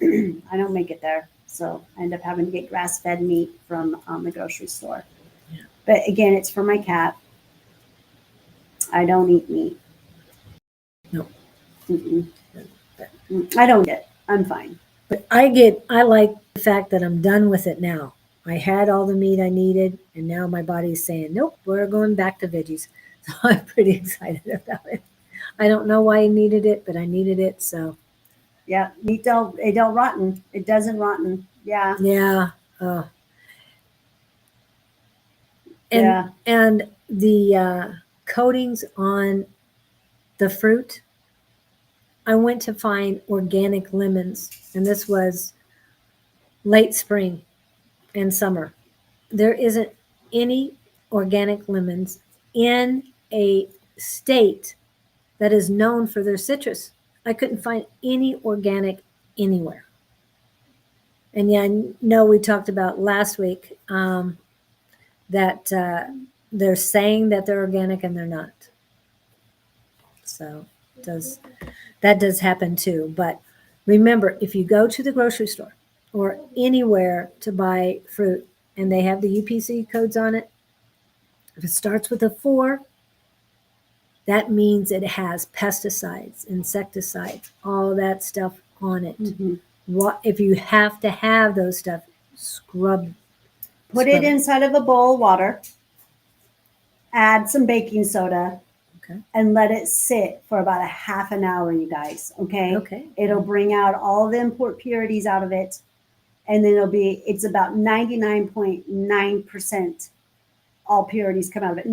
I don't make it there. So I end up having to get grass-fed meat from the grocery store. Yeah. But again, it's for my cat. I don't eat meat. No. I don't get it. I'm fine. But I like the fact that I'm done with it now. I had all the meat I needed, and now my body's saying, nope, we're going back to veggies. So I'm pretty excited about it. I don't know why I needed it, but I needed it, so. Yeah, meat it don't rotten. It doesn't rotten. Yeah. Yeah. And the coatings on the fruit, I went to find organic lemons, and this was late spring and summer. There isn't any organic lemons in a state that is known for their citrus. I couldn't find any organic anywhere. And yeah, I know we talked about last week that they're saying that they're organic and they're not. So that does happen too. But remember, if you go to the grocery store or anywhere to buy fruit and they have the UPC codes on it, if it starts with a 4, that means it has pesticides, insecticides, all that stuff on it. Mm-hmm. What if you have to have those stuff? Put it inside of a bowl of water. Add some baking soda. Okay. And let it sit for about a half an hour, you guys. Okay. Okay. It'll bring out all the impurities out of it, and then it's about 99.9% all purities come out of it.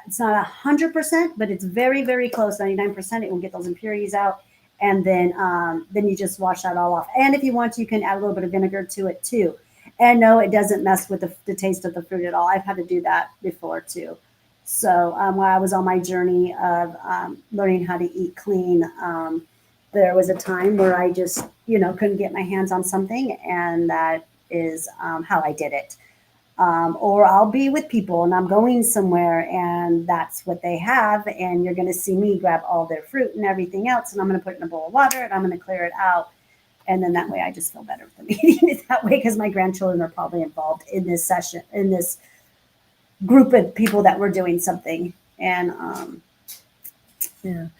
It's not 100%, but it's very, very close. 99%. It will get those impurities out, and then you just wash that all off. And if you want to, you can add a little bit of vinegar to it too. And no, it doesn't mess with the taste of the fruit at all. I've had to do that before too. So while I was on my journey of learning how to eat clean, there was a time where I just, couldn't get my hands on something, and that is how I did it. Or I'll be with people and I'm going somewhere and that's what they have, and you're going to see me grab all their fruit and everything else, and I'm going to put it in a bowl of water and I'm going to clear it out. And then that way I just feel better with them eating it that way, because my grandchildren are probably involved in this session, in this group of people that were doing something. And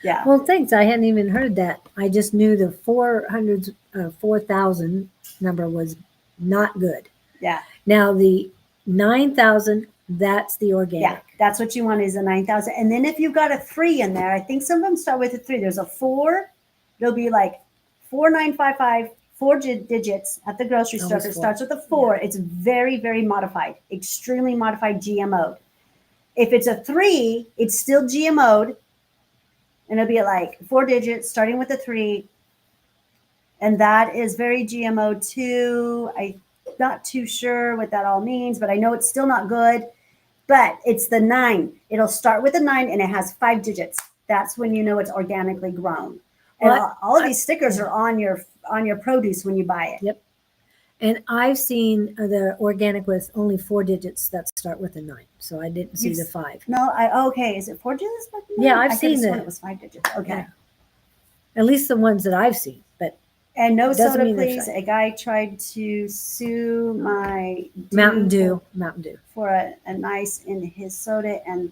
yeah. Well, thanks. I hadn't even heard that. I just knew the 4,000 number was not good. Yeah. Now the 9,000, that's the organic. Yeah, that's what you want, is a 9,000. And then if you've got a 3 in there, I think some of them start with a 3. There's a 4. It'll be like 4955. 4 digits at the grocery store. If it starts with a 4, it's very, very modified, extremely modified GMO'd. If it's a 3, it's still GMO'd, and it'll be like 4 digits starting with a 3. and that is very GMO too. I'm not too sure what that all means, but I know it's still not good. But it's the 9. It'll start with a 9 and it has 5 digits. That's when you know it's organically grown. And Well, all of these stickers are on your produce when you buy it. Yep. And I've seen the organic with only 4 digits that start with a 9. So I didn't see You've the s- 5. No, okay. Is it 4 digits? Yeah, I've I could've seen sworn the- it was 5 digits. Okay. Yeah. At least the ones that I've seen. But And no Doesn't soda, mean they're please. fake. A guy tried to sue my Mountain Dew. for a nice in his soda, and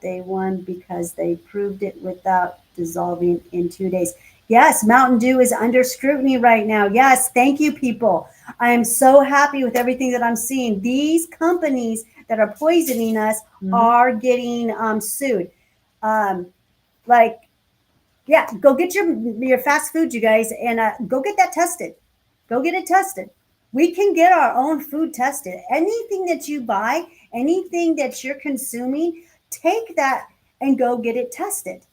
they won because they proved it without dissolving in 2 days. Yes, Mountain Dew is under scrutiny right now. Yes, thank you, people. I am so happy with everything that I'm seeing. These companies that are poisoning us Mhm. are getting sued. Like, yeah, go get your fast food, you guys, and go get that tested. Go get it tested. We can get our own food tested. Anything that you buy, anything that you're consuming, take that and go get it tested.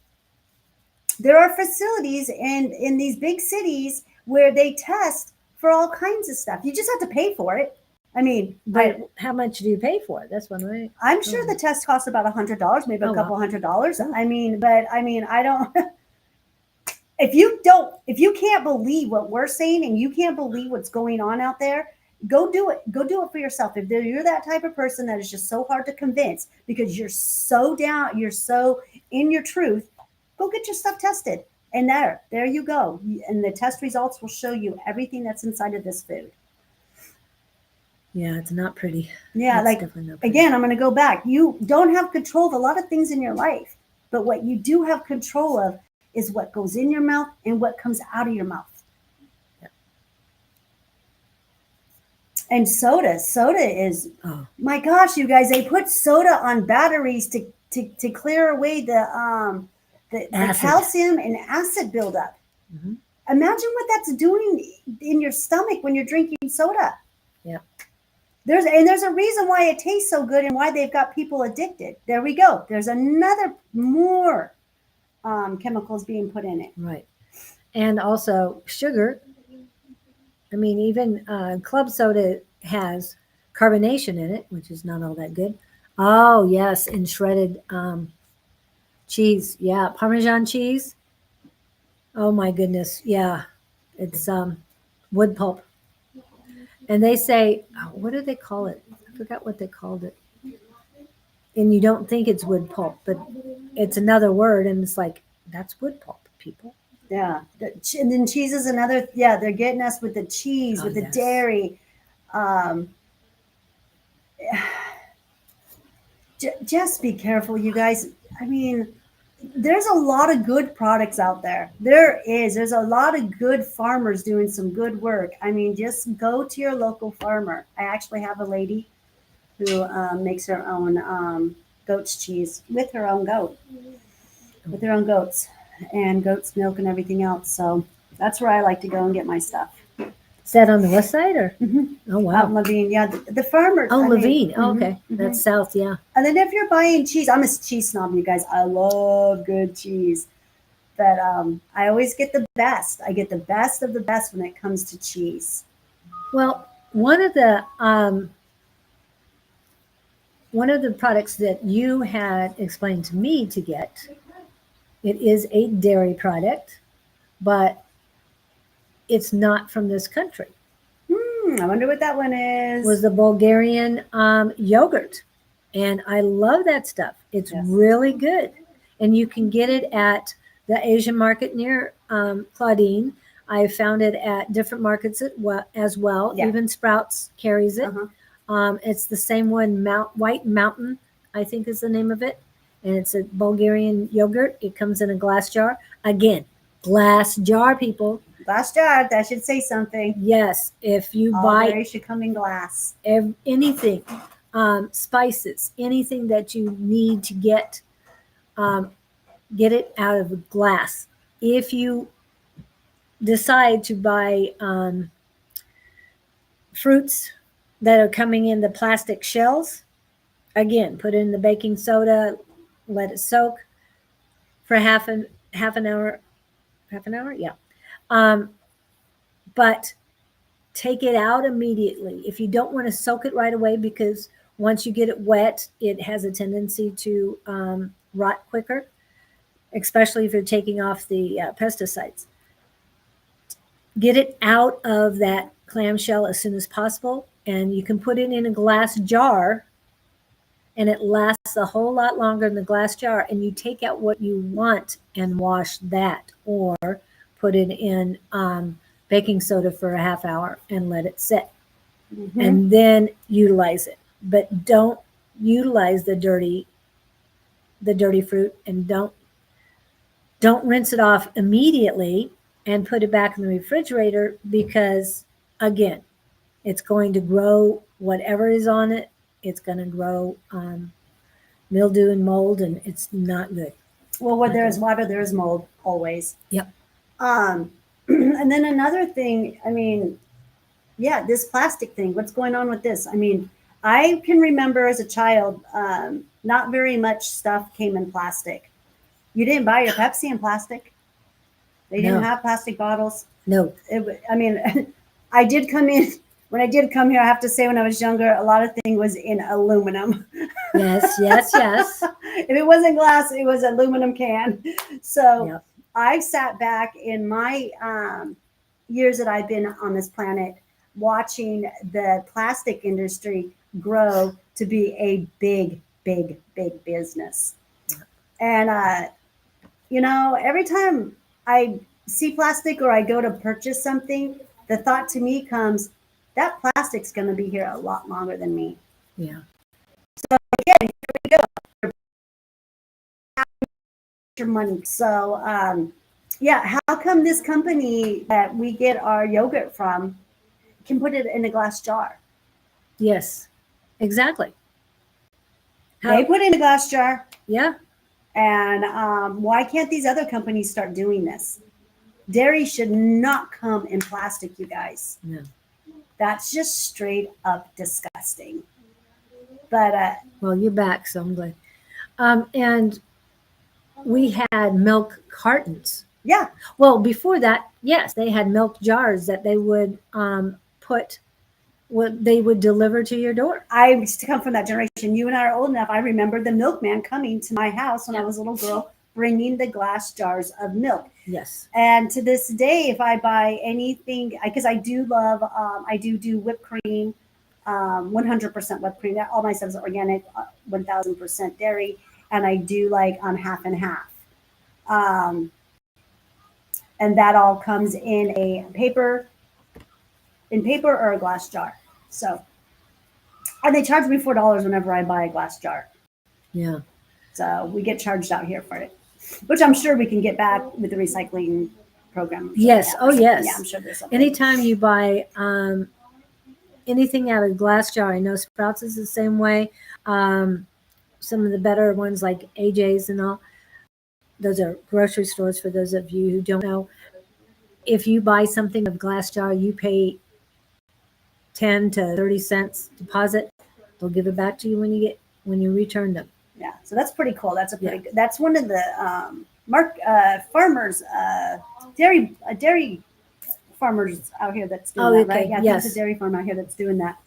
There are facilities in these big cities where they test for all kinds of stuff. You just have to pay for it. I mean, But how much do you pay for it? That's one way. I'm sure the test costs about $100, maybe a Oh, couple wow. $100. I mean, I don't. If you can't believe what we're saying and you can't believe what's going on out there, go do it. Go do it for yourself. If you're that type of person that is just so hard to convince because you're so down, you're so in your truth, go get your stuff tested. And there you go. And the test results will show you everything that's inside of this food. Yeah, it's not pretty. Yeah, It's like definitely not pretty. again, I'm going to go back. You don't have control of a lot of things in your life, but what you do have control of is what goes in your mouth and what comes out of your mouth. And soda is, Oh, my gosh, you guys, they put soda on batteries to clear away the Acid. calcium and acid buildup. Mhm. Imagine what that's doing in your stomach when you're drinking soda. Yeah. There's a reason why it tastes so good and why they've got people addicted. There we go. There's another more chemicals being put in it. right. And also sugar. I mean, even club soda has carbonation in it, which is not all that good. Oh, yes, and shredded cheese. Yeah, Parmesan cheese. Oh my goodness. Yeah, it's wood pulp. And they say, oh, what do they call it? I forgot what they called it. And you don't think it's wood pulp, but it's another word, and it's like that's wood pulp, people. Yeah, and then cheese is another. Yeah, they're getting us with the cheese, Oh, with the yes. dairy. Just be careful, you guys. I mean, there's a lot of good products out there. There's a lot of good farmers doing some good work. I mean, just go to your local farmer. I actually have a lady who makes her own goat's cheese with her own goats and goat's milk and everything else. So that's where I like to go and get my stuff. Is that on the west side or? Mhm. Oh Out wow. in Levine, yeah, the farmers. Oh, I mean, Levine. Oh, mhm, okay, mhm. that's south. Yeah. And then if you're buying cheese, I'm a cheese snob, you guys. I love good cheese. But I always get the best. I get the best of the best when it comes to cheese. Well, one of the products that you had explained to me to get, it is a dairy product, but it's not from this country. I wonder what that one is. Was the Bulgarian yogurt, and I love that stuff. It's Yes. really good, and you can get it at the Asian market near Claudene. I found it at different markets as well. Yeah. Even Sprouts carries it. Uh-huh. It's the same one, White Mountain, I think is the name of it, and it's a Bulgarian yogurt. It comes in a glass jar. Again, glass jar, people. Glass jar. That should say something. Yes, if you All buy dairy should come in glass. anything, spices, anything that you need to get it out of a glass. If you decide to buy fruits that are coming in the plastic shells, again, put it in the baking soda, let it soak for half an hour. Yeah. but take it out immediately. If you don't want to soak it right away, because once you get it wet, it has a tendency to rot quicker, especially if you're taking off the pesticides. Get it out of that clamshell as soon as possible, and you can put it in a glass jar, and it lasts a whole lot longer in the glass jar. And you take out what you want and wash that, or put it in baking soda for a half hour and let it sit, and then utilize it. But don't utilize the dirty fruit, and don't rinse it off immediately and put it back in the refrigerator, because again, it's going to grow whatever is on it. It's going to grow mildew and mold, and it's not good. Well, where there is water, there is mold always. Yep. And then another thing, I mean, yeah, this plastic thing, what's going on with this? I mean, I can remember as a child, not very much stuff came in plastic. You didn't buy your Pepsi in plastic. They didn't No. have plastic bottles. No. I mean, I did come in, when I did come here, I have to say when I was younger, a lot of things was in aluminum. Yes, yes, yes. If it wasn't glass, it was aluminum can. So Yep. I sat back in my years that I've been on this planet, watching the plastic industry grow to be a big, big, big business. And, you know, every time I see plastic or I go to purchase something, the thought to me comes, that plastic's going to be here a lot longer than me. Yeah. So again, here we go. Your money. So, yeah, how come this company that we get our yogurt from can put it in a glass jar? Yes. Exactly. They put it in a glass jar. Yeah. And why can't these other companies start doing this? Dairy should not come in plastic, you guys. No. That's just straight up disgusting. But Well, you're back, so I'm glad. And we had milk cartons. yeah, Well, before that, yes, they had milk jars that they would they would deliver to your door. I used to come from that generation. You and I are old enough. I remember the milkman coming to my house when I was a little girl, bringing the glass jars of milk. Yes. And to this day, if I buy anything, because I do love, I do whipped cream, 100% whipped cream. All my stuff is organic, 1000% dairy, and I do like half and half. And that all comes in a paper or a glass jar. So, and they charge me $4 whenever I buy a glass jar. Yeah. So we get charged out here for it, which I'm sure we can get back with the recycling program. Yes. Oh, yes. Yeah, I'm sure there's something. Anytime you buy anything out of a glass jar, I know Sprouts is the same way. Some of the better ones like AJ's and all, those are grocery stores for those of you who don't know. If you buy something of glass jar, you pay 10 to 30 cents deposit. They'll give it back to you when you return them. Yeah, so that's pretty cool. That's a pretty good. That's one of the farmers, dairy farmers out here that's doing that, right? Yeah, yes. There's a dairy farm out here that's doing that.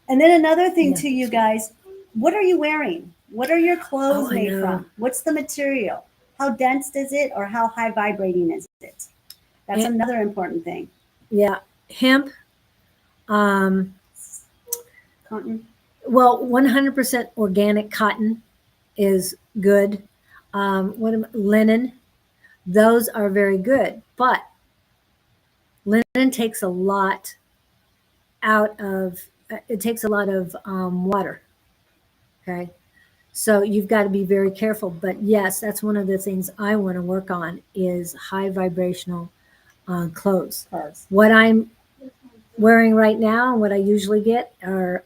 And then another thing Yeah. to you guys, what are you wearing? What are your clothes Oh, I made know. from? What's the material? How dense is it, or how high vibrating is it? That's And- another important thing. Yeah. Hemp. Cotton. Well, 100% organic cotton is good. Linen, those are very good, but linen takes a lot out of. It takes a lot of water. Okay, so you've got to be very careful. But yes, that's one of the things I want to work on is high vibrational clothes. What I'm wearing right now and what I usually get are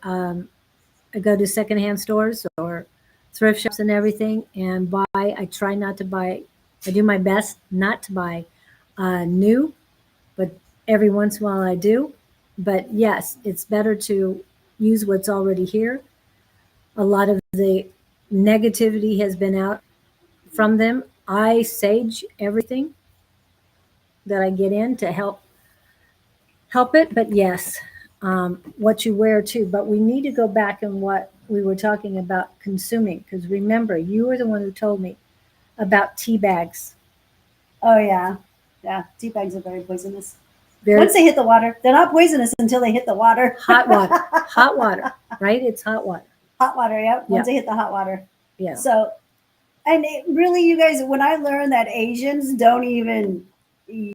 I go to secondhand stores or thrift shops and everything and buy. I try not to buy. I do my best not to buy new, but every once in a while I do. But yes, it's better to use what's already here. A lot of the negativity has been out from them. I sage everything that I get in to help help it, but yes, what you wear too. But we need to go back and what we were talking about consuming, because remember, you were the one who told me about tea bags. Oh yeah, yeah. Tea bags are very poisonous. Very Once they hit the water, they're not poisonous until they hit the water. hot water, right? It's hot water. Hot water, yep. Once Yeah. they hit the hot water. Yeah. So, and it really, you guys, when I learned that Asians don't even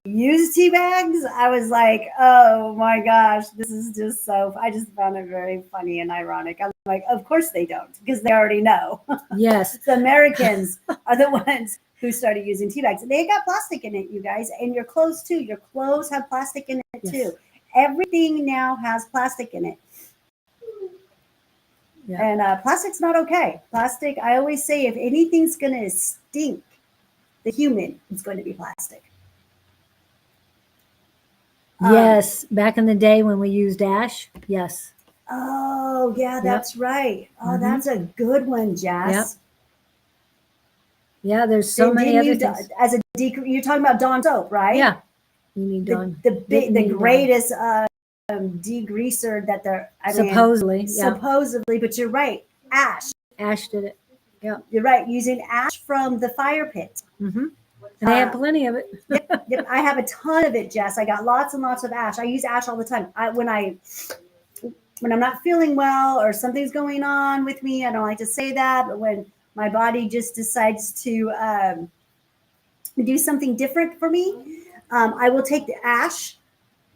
use tea bags, I was like, oh my gosh, this is just so, I just found it very funny and ironic. I'm like, of course they don't, because they already know. Yes. The Americans are the ones who started using tea bags. They got plastic in it, you guys, and your clothes too. Your clothes have plastic in it Yes. too. Everything now has plastic in it. Yeah. And plastic's not okay. Plastic, I always say, if anything's going to stink the human, it's going to be plastic. Yes. Back in the day when we used ash. Yes. Oh, yeah, that's right. Oh, Mhm. that's a good one, Jess. Yeah. There's so many other things. As a you're talking about Dawn soap, right? Yeah. You need Dawn. The greatest degreaser that they're, Supposedly. Yeah. supposedly, but you're right. Ash. Ash did it. Yeah. You're right. Using ash from the fire pit. Mm-hmm. And they have plenty of it. Yep, I have a ton of it, Jess. I got lots and lots of ash. I use ash all the time. When I'm not feeling well or something's going on with me, I don't like to say that, but when my body just decides to do something different for me, I will take the ash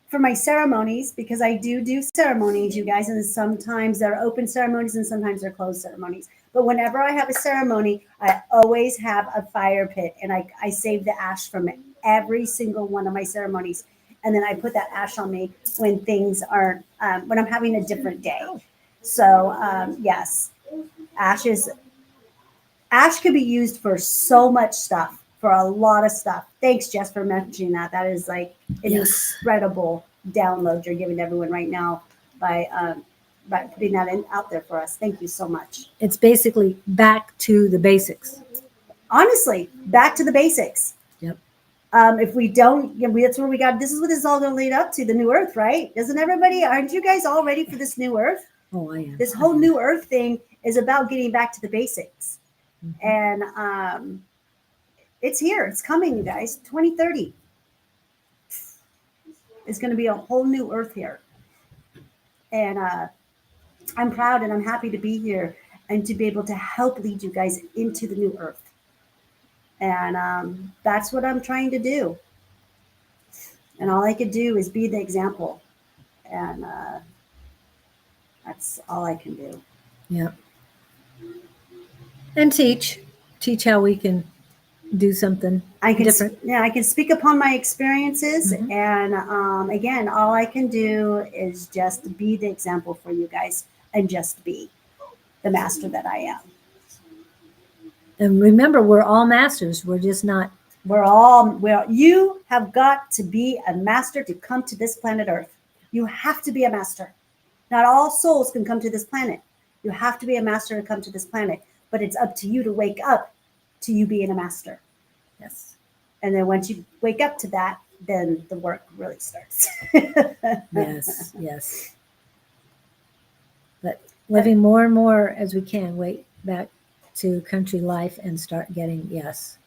for my ceremonies, because I do ceremonies, you guys, and sometimes they're open ceremonies and sometimes they're closed ceremonies. But whenever I have a ceremony, I always have a fire pit, and I save the ash from every single one of my ceremonies. And then I put that ash on me when things aren't, when I'm having a different day. So yes, ash could be used for so much stuff, for a lot of stuff. Thanks, Jess, for mentioning that. That is like an incredible download you're giving everyone right now by putting that out there for us. Thank you so much. It's basically back to the basics. Honestly, back to the basics. Yep. If we don't, that's where we got. This is what this is all going to lead up to, the new Earth, right? Doesn't everybody? Aren't you guys all ready for this new Earth? Oh, I am. This whole new Earth thing is about getting back to the basics, and it's here. It's coming, you guys. 2030. It's going to be a whole new Earth here, and I'm proud and I'm happy to be here and to be able to help lead you guys into the new Earth. And that's what I'm trying to do. And all I could do is be the example. And that's all I can do. Yeah. And teach how we can do something different. Yeah, I can speak upon my experiences. Mhm. And again, all I can do is just be the example for you guys and just be the master that I am. And remember, we're all masters. We're just not. You have got to be a master to come to this planet Earth. You have to be a master. Not all souls can come to this planet. You have to be a master to come to this planet. But it's up to you to wake up to you being a master. Yes. And then once you wake up to that, then the work really starts. Yes. Yes. But living more and more as we can, wait back to country life and start getting yes.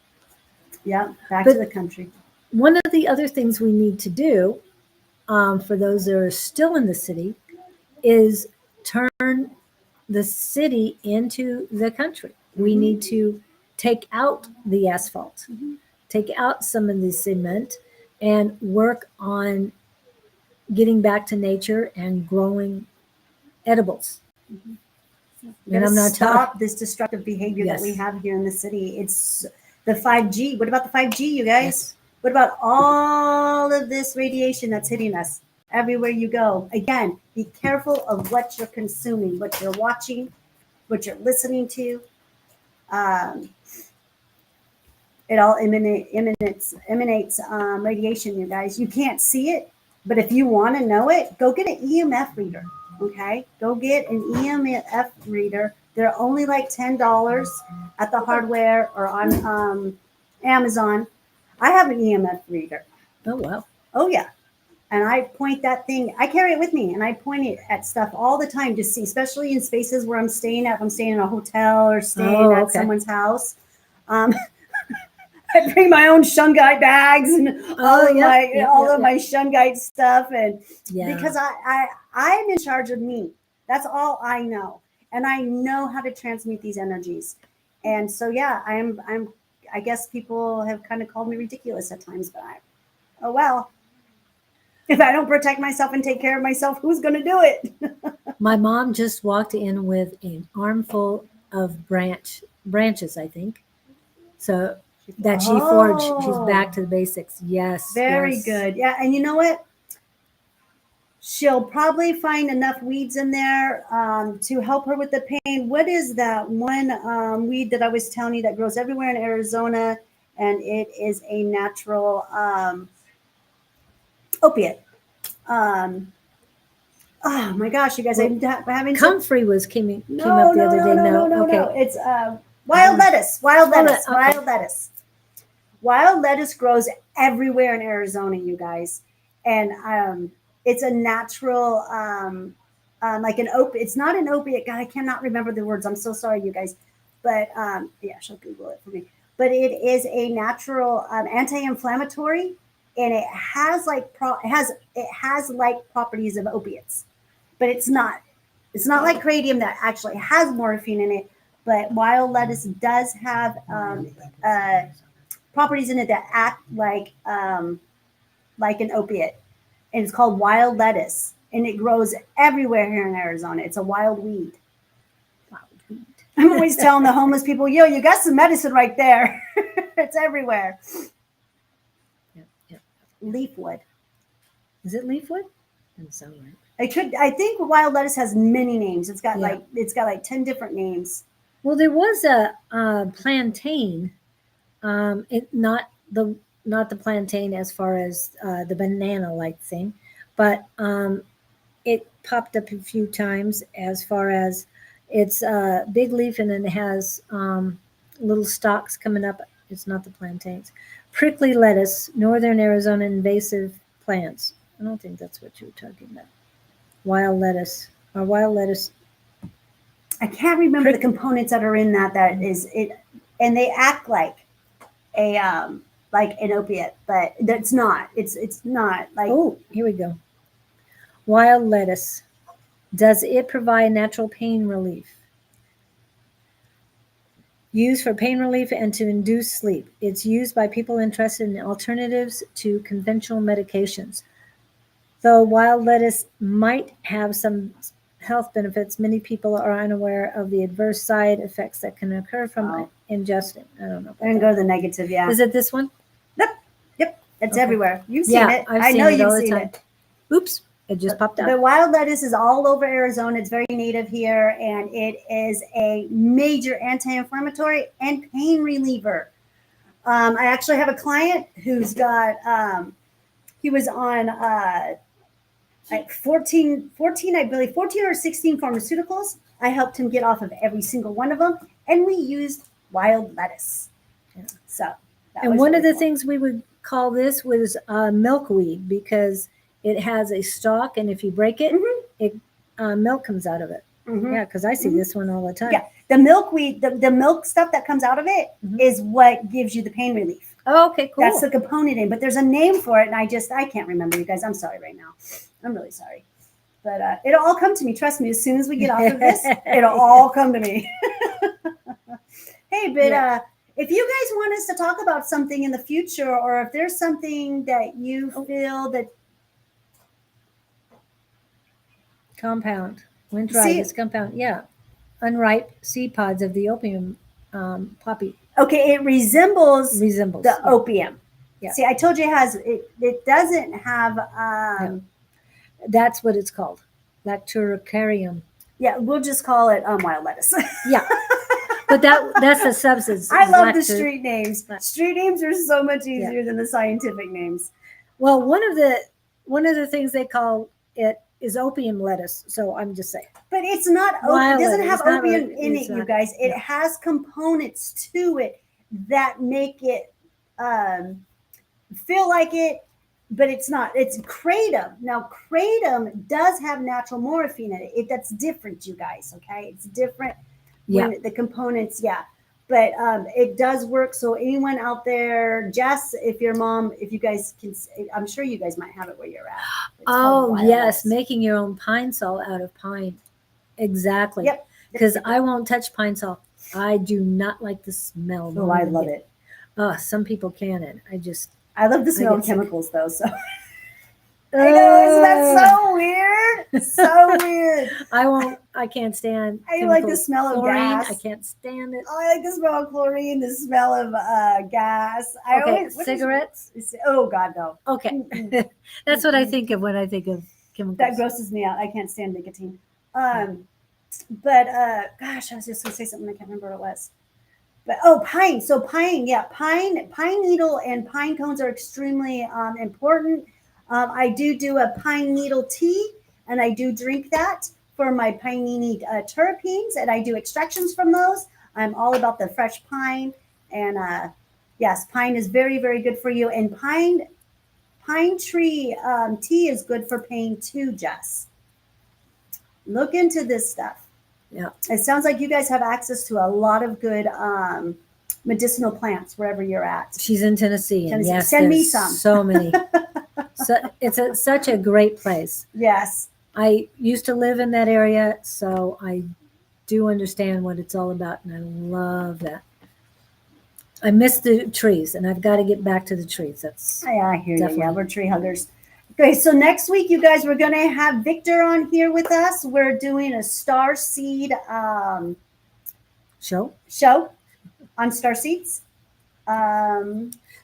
Yeah, back to the country. One of the other things we need to do for those that are still in the city is turn the city into the country. We need to take out the asphalt, take out some of the cement, and work on getting back to nature and growing edibles. And I'm not stop this destructive behavior that we have here in the city. It's the 5G. What about the 5G, you guys? Yes. What about all of this radiation that's hitting us everywhere you go? Again, be careful of what you're consuming, what you're watching, what you're listening to. It all emanates radiation, you guys. You can't see it, but if you want to know it, go get an EMF reader. Okay, go get an EMF reader. They're only like $10 at the hardware or on Amazon. I have an EMF reader. Oh, wow. Oh, yeah. And I point that thing, I carry it with me and I point it at stuff all the time to see, especially in spaces where I'm staying at. If I'm staying in a hotel or staying at someone's house. I bring my own shungite bags and all of my shungite stuff. And because I'm in charge of me. That's all I know. And I know how to transmute these energies. And so, I guess people have kind of called me ridiculous at times, but oh, well. If I don't protect myself and take care of myself, who's going to do it? My mom just walked in with an armful of branches, I think. So that she forged. She's back to the basics. Yes. Very good. Yeah. And you know what? She'll probably find enough weeds in there to help her with the pain. What is that one weed that I was telling you that grows everywhere in Arizona? And it is a natural opiate. Oh my gosh, you guys! I'm having comfrey came up the other day. No. It's wild lettuce. Wild lettuce. Wild lettuce grows everywhere in Arizona, you guys, and it's a natural, like an opiate. It's not an opiate. God, I cannot remember the words. I'm so sorry, you guys. But she'll Google it for me. But it is a natural anti-inflammatory. And it has like properties of opiates, but it's not like kratom that actually has morphine in it. But wild lettuce does have properties in it that act like an opiate, and it's called wild lettuce, and it grows everywhere here in Arizona. It's a wild weed. I'm always telling the homeless people, "Yo, you got some medicine right there. It's everywhere." Leafwood. Is it leafwood? Doesn't sound right. I think wild lettuce has many names. It's got like 10 different names. Well, there was a plantain. Not the plantain as far as the banana like thing, but it popped up a few times as far as it's big leaf and then it has little stalks coming up. It's not the plantains. Prickly lettuce, northern Arizona invasive plants. I don't think that's what you were talking about. Wild lettuce. I can't remember the components that are in that is it, and they act like an opiate, but that's not. It's not like. Oh, here we go. Wild lettuce. Does it provide natural pain relief? Used for pain relief and to induce sleep. It's used by people interested in alternatives to conventional medications. Though wild lettuce might have some health benefits, many people are unaware of the adverse side effects that can occur from ingesting. I don't know. And go to the negative, yeah. Is it this one? Yep. It's everywhere. You've seen it. I know you've seen it. Oops. It just popped out. The wild lettuce is all over Arizona. It's very native here, and it is a major anti-inflammatory and pain reliever. I actually have a client who's got, he was on like 14, I believe, 14 or 16 pharmaceuticals. I helped him get off of every single one of them, and we used wild lettuce. Yeah. So, and one of the things we would call this was milkweed, because it has a stalk, and if you break it, it milk comes out of it. Yeah, because I see this one all the time. Yeah, the milkweed, the milk stuff that comes out of it is what gives you the pain relief. Oh, okay, cool. That's the component in, but there's a name for it, and I can't remember, you guys. I'm sorry right now. I'm really sorry. But it'll all come to me. Trust me, as soon as we get off of this, it'll all come to me. Hey, but if you guys want us to talk about something in the future, or if there's something that you feel that compound, when dried, it's compound. Yeah, unripe seed pods of the opium poppy. Okay, it resembles the opium. Yeah. See, I told you it doesn't have. That's what it's called, Lacturocarium. Yeah, we'll just call it wild lettuce. Yeah, but that's a substance. I love the street names. Street names are so much easier than the scientific names. Well, one of the things they call it is opium lettuce. So I'm just saying. But it's not. It doesn't have opium in it, you guys. It has components to it that make it feel like it, but it's not. It's kratom. Now, kratom does have natural morphine in it. That's different, you guys. Okay, it's different when the components. Yeah, but it does work. So anyone out there, Jess, if your mom, if you guys can, I'm sure you guys might have it where you're at. It's called Oh, yes. wireless. Making your own pine sol out of pine. Exactly. Yep. Because I won't touch pine sol. I do not like the smell. Oh, I love it. Oh, some people can, and I love the smell get of sick. chemicals, though. So I know, isn't that so weird? So weird. I can't stand. I like the smell of chlorine. gas. I can't stand it. I like the smell of chlorine, the smell of gas. Okay, cigarettes? Oh, God, no. Okay. That's what I think of when I think of chemicals. That grosses me out. I can't stand nicotine. But gosh, I was just going to say something. I can't remember what it was. But pine. So pine, yeah, pine needle and pine cones are extremely important. I do a pine needle tea, and I do drink that for my pinene terpenes, and I do extractions from those. I'm all about the fresh pine, and yes, pine is very, very good for you. And pine tree tea is good for pain too, Jess. Look into this stuff. Yeah. It sounds like you guys have access to a lot of good medicinal plants wherever you're at. She's in Tennessee. And yes, send me some. So many. So it's such a great place. Yes. I used to live in that area, so I do understand what it's all about, and I love that. I miss the trees, and I've got to get back to the trees. I hear you. Yeah, we're tree huggers. Okay, so next week, you guys, we're going to have Victor on here with us. We're doing a star seed show on star seeds.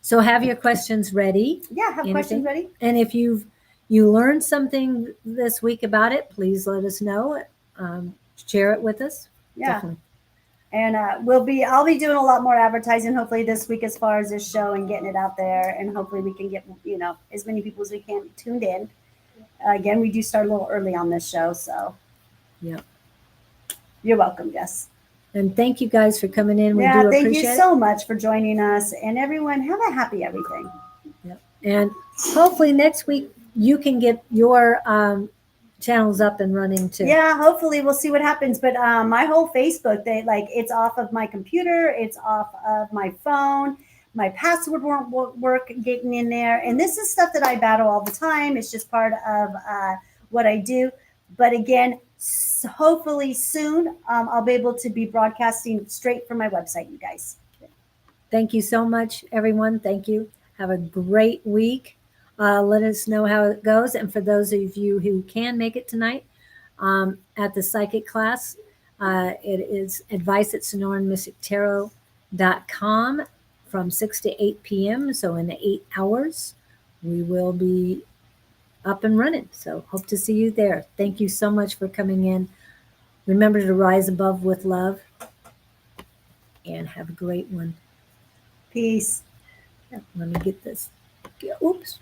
So have your questions ready. Yeah, have questions ready. And if you learned something this week about it, please let us know. Share it with us. Yeah. Definitely. And I'll be doing a lot more advertising hopefully this week as far as this show and getting it out there, and hopefully we can get as many people as we can tuned in. Again, we do start a little early on this show, so yeah. You're welcome, Jess. And thank you guys for coming in. We do thank appreciate you so much for joining us, and everyone have a happy everything. Yep. And hopefully next week you can get your channels up and running too. Yeah, hopefully we'll see what happens. But my whole Facebook, it's off of my computer, it's off of my phone. My password won't work getting in there. And this is stuff that I battle all the time. It's just part of what I do. But again, hopefully soon I'll be able to be broadcasting straight from my website, you guys. Thank you so much, everyone. Thank you. Have a great week. Let us know how it goes. And for those of you who can make it tonight at the psychic class, it is advice@sonoranmystictarot.com from 6 to 8 p.m. So in 8 hours, we will be up and running. So hope to see you there. Thank you so much for coming in. Remember to rise above with love, and have a great one. Peace. Let me get this. Oops.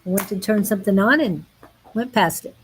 I went to turn something on and went past it.